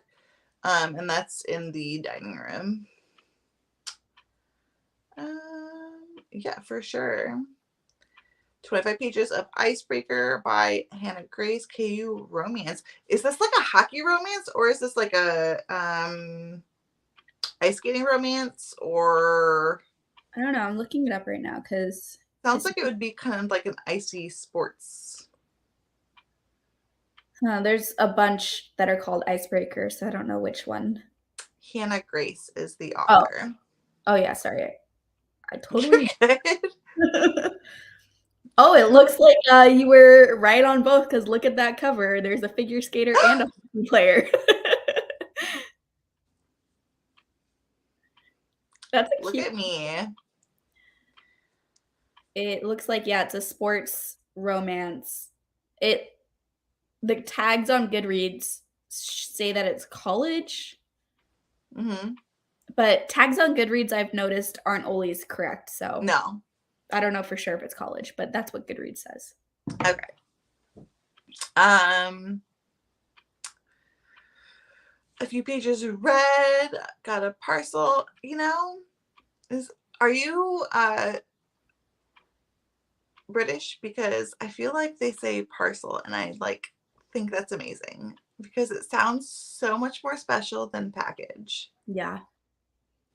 And that's in the dining room. Yeah, for sure. 25 pages of Icebreaker by Hannah Grace, KU romance. Is this like a hockey romance, or is this like a ice skating romance, or I don't know. I'm looking it up right now because sounds like it would be kind of like an icy sports. there's a bunch that are called Icebreaker, so I don't know which one. Hannah Grace is the author. Oh yeah, sorry. I totally. Good. Oh, it looks like you were right on both because look at that cover. There's a figure skater and a hockey player. That's a Look cute. at me. It looks like, yeah, it's a sports romance. The tags on Goodreads say that it's college, but tags on Goodreads I've noticed aren't always correct. So No. I don't know for sure if it's college, but that's what Goodreads says. Okay. A few pages read, got a parcel. You know, are you British? Because I feel like they say parcel, and I like think that's amazing because it sounds so much more special than package. Yeah.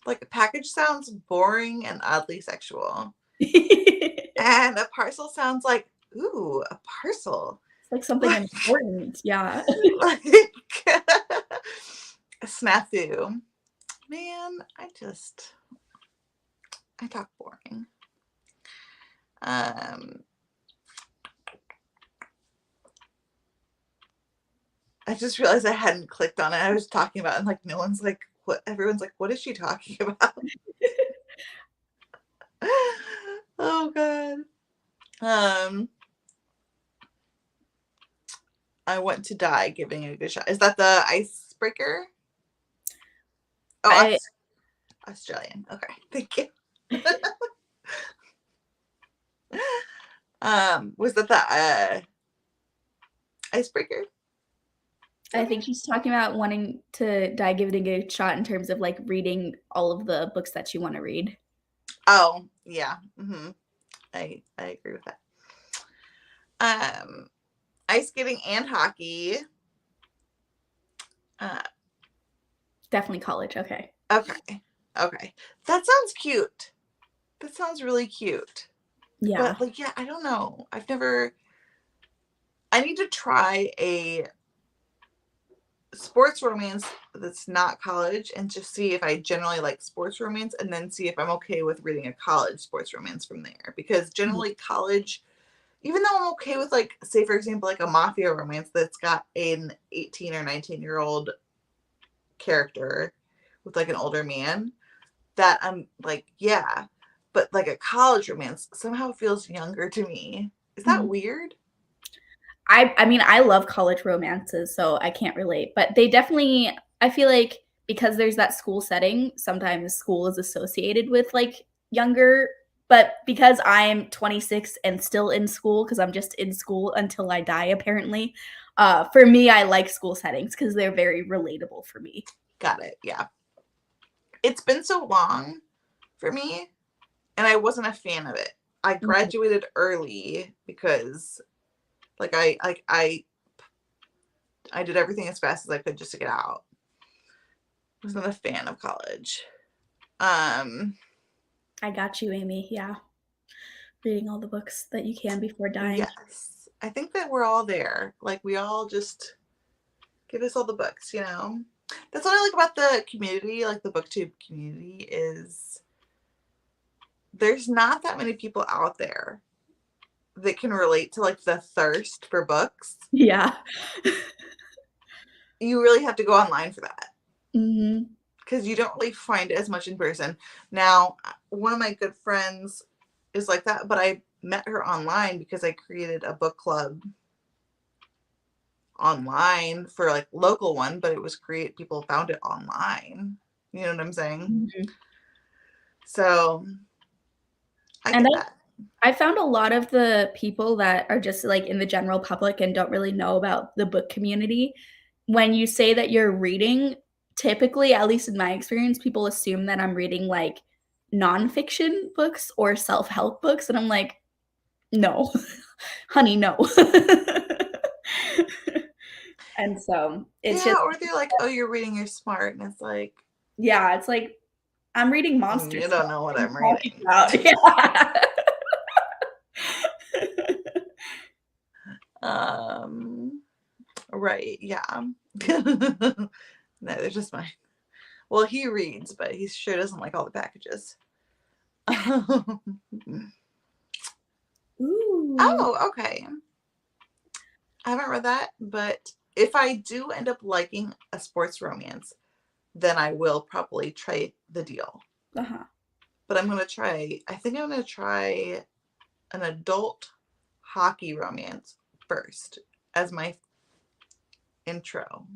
Like a package sounds boring and oddly sexual. And a parcel sounds like, ooh, a parcel. It's like something important. Yeah. Like a snafu. Man, I talk boring. I just realized I hadn't clicked on it. I was talking about it, and like no one's like, what? Everyone's like, what is she talking about? Oh god. I want to die giving it a good shot. Is that the Icebreaker? Oh, Australian. Okay, thank you. Was that the Icebreaker? I think she's talking about wanting to die giving it a good shot in terms of like reading all of the books that you want to read. Oh, yeah. I agree with that. Ice skating and hockey. Definitely college. Okay. Okay. That sounds cute. That sounds really cute. Yeah. But like, yeah, I don't know. I need to try a sports romance that's not college and just see if I generally like sports romance, and then see if I'm okay with reading a college sports romance from there. Because generally college, even though I'm okay with like, say for example, like a mafia romance that's got an 18 or 19-year-old character with like an older man, that I'm like, yeah, but like a college romance somehow feels younger to me. Is that weird? I mean, I love college romances, so I can't relate. But they definitely, I feel like because there's that school setting, sometimes school is associated with like younger. But because I'm 26 and still in school, because I'm just in school until I die, apparently, for me, I like school settings because they're very relatable for me. Got it. Yeah. It's been so long for me, and I wasn't a fan of it. I graduated early because like I I did everything as fast as I could just to get out. I was not a fan of college. I got you, Amy. Yeah. Reading all the books that you can before dying. Yes. I think that we're all there. Like, we all just give us all the books, you know? That's what I like about the community, like the booktube community, is there's not that many people out there that can relate to like the thirst for books. Yeah. You really have to go online for that. Mm-hmm. Because you don't really find it as much in person. Now, one of my good friends is like that, but I met her online because I created a book club online for like local one, but it was people found it online. You know what I'm saying? Mm-hmm. So I get that. I found a lot of the people that are just like in the general public and don't really know about the book community. When you say that you're reading, typically, at least in my experience, people assume that I'm reading like nonfiction books or self-help books. And I'm like, no, honey, no. And so it's just, or they're like, oh, you're reading, you're smart. And it's like, yeah, it's like, I'm reading monsters. You don't know what I'm reading. About. Yeah. Right, yeah. No, they're just mine. Well, he reads, but he sure doesn't like all the packages. Ooh. Oh, okay. I haven't read that, but if I do end up liking a sports romance, then I will probably try the deal. Uh-huh. But I think I'm going to try an adult hockey romance first as my intro.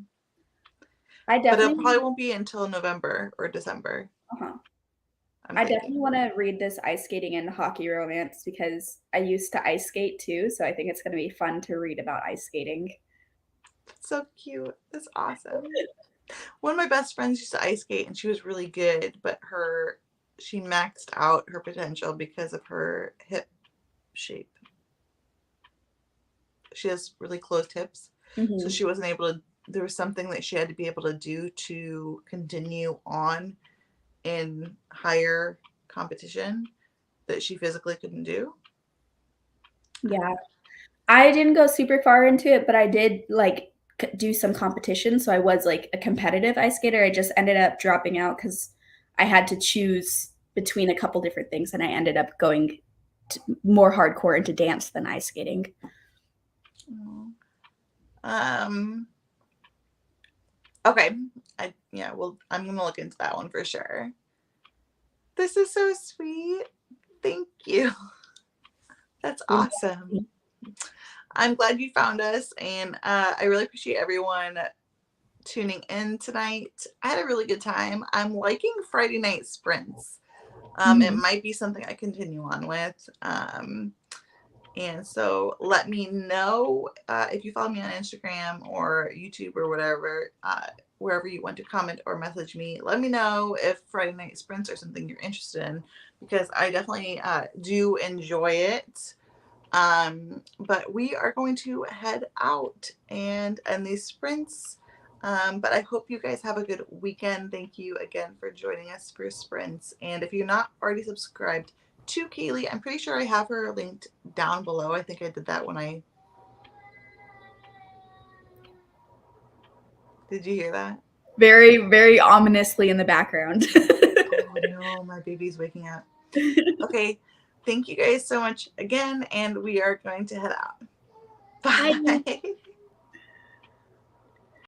But it probably won't be until November or December. Uh-huh. I definitely want to read this ice skating and hockey romance because I used to ice skate too, so I think it's going to be fun to read about ice skating. So cute. That's awesome. One of my best friends used to ice skate and she was really good, but she maxed out her potential because of her hip shape. She has really closed hips. Mm-hmm. So she wasn't able to, there was something that she had to be able to do to continue on in higher competition that she physically couldn't do. Yeah. I didn't go super far into it, but I did like do some competition. So I was like a competitive ice skater. I just ended up dropping out because I had to choose between a couple different things and I ended up going more hardcore into dance than ice skating. Okay. I'm gonna look into that one for sure. This is so sweet. Thank you. That's awesome. I'm glad you found us, and I really appreciate everyone tuning in tonight. I had a really good time. I'm liking Friday night sprints. It might be something I continue on with. And so let me know if you follow me on Instagram or YouTube or whatever, wherever you want to comment or message me. Let me know if Friday night sprints are something you're interested in, because I definitely do enjoy it. But we are going to head out and end these sprints. But I hope you guys have a good weekend. Thank you again for joining us for sprints. And if you're not already subscribed to Kaylee, I'm pretty sure I have her linked down below. I think I did that when I... Did you hear that? Very, very ominously in the background. Oh no, my baby's waking up. Okay, thank you guys so much again, and we are going to head out. Bye. Bye.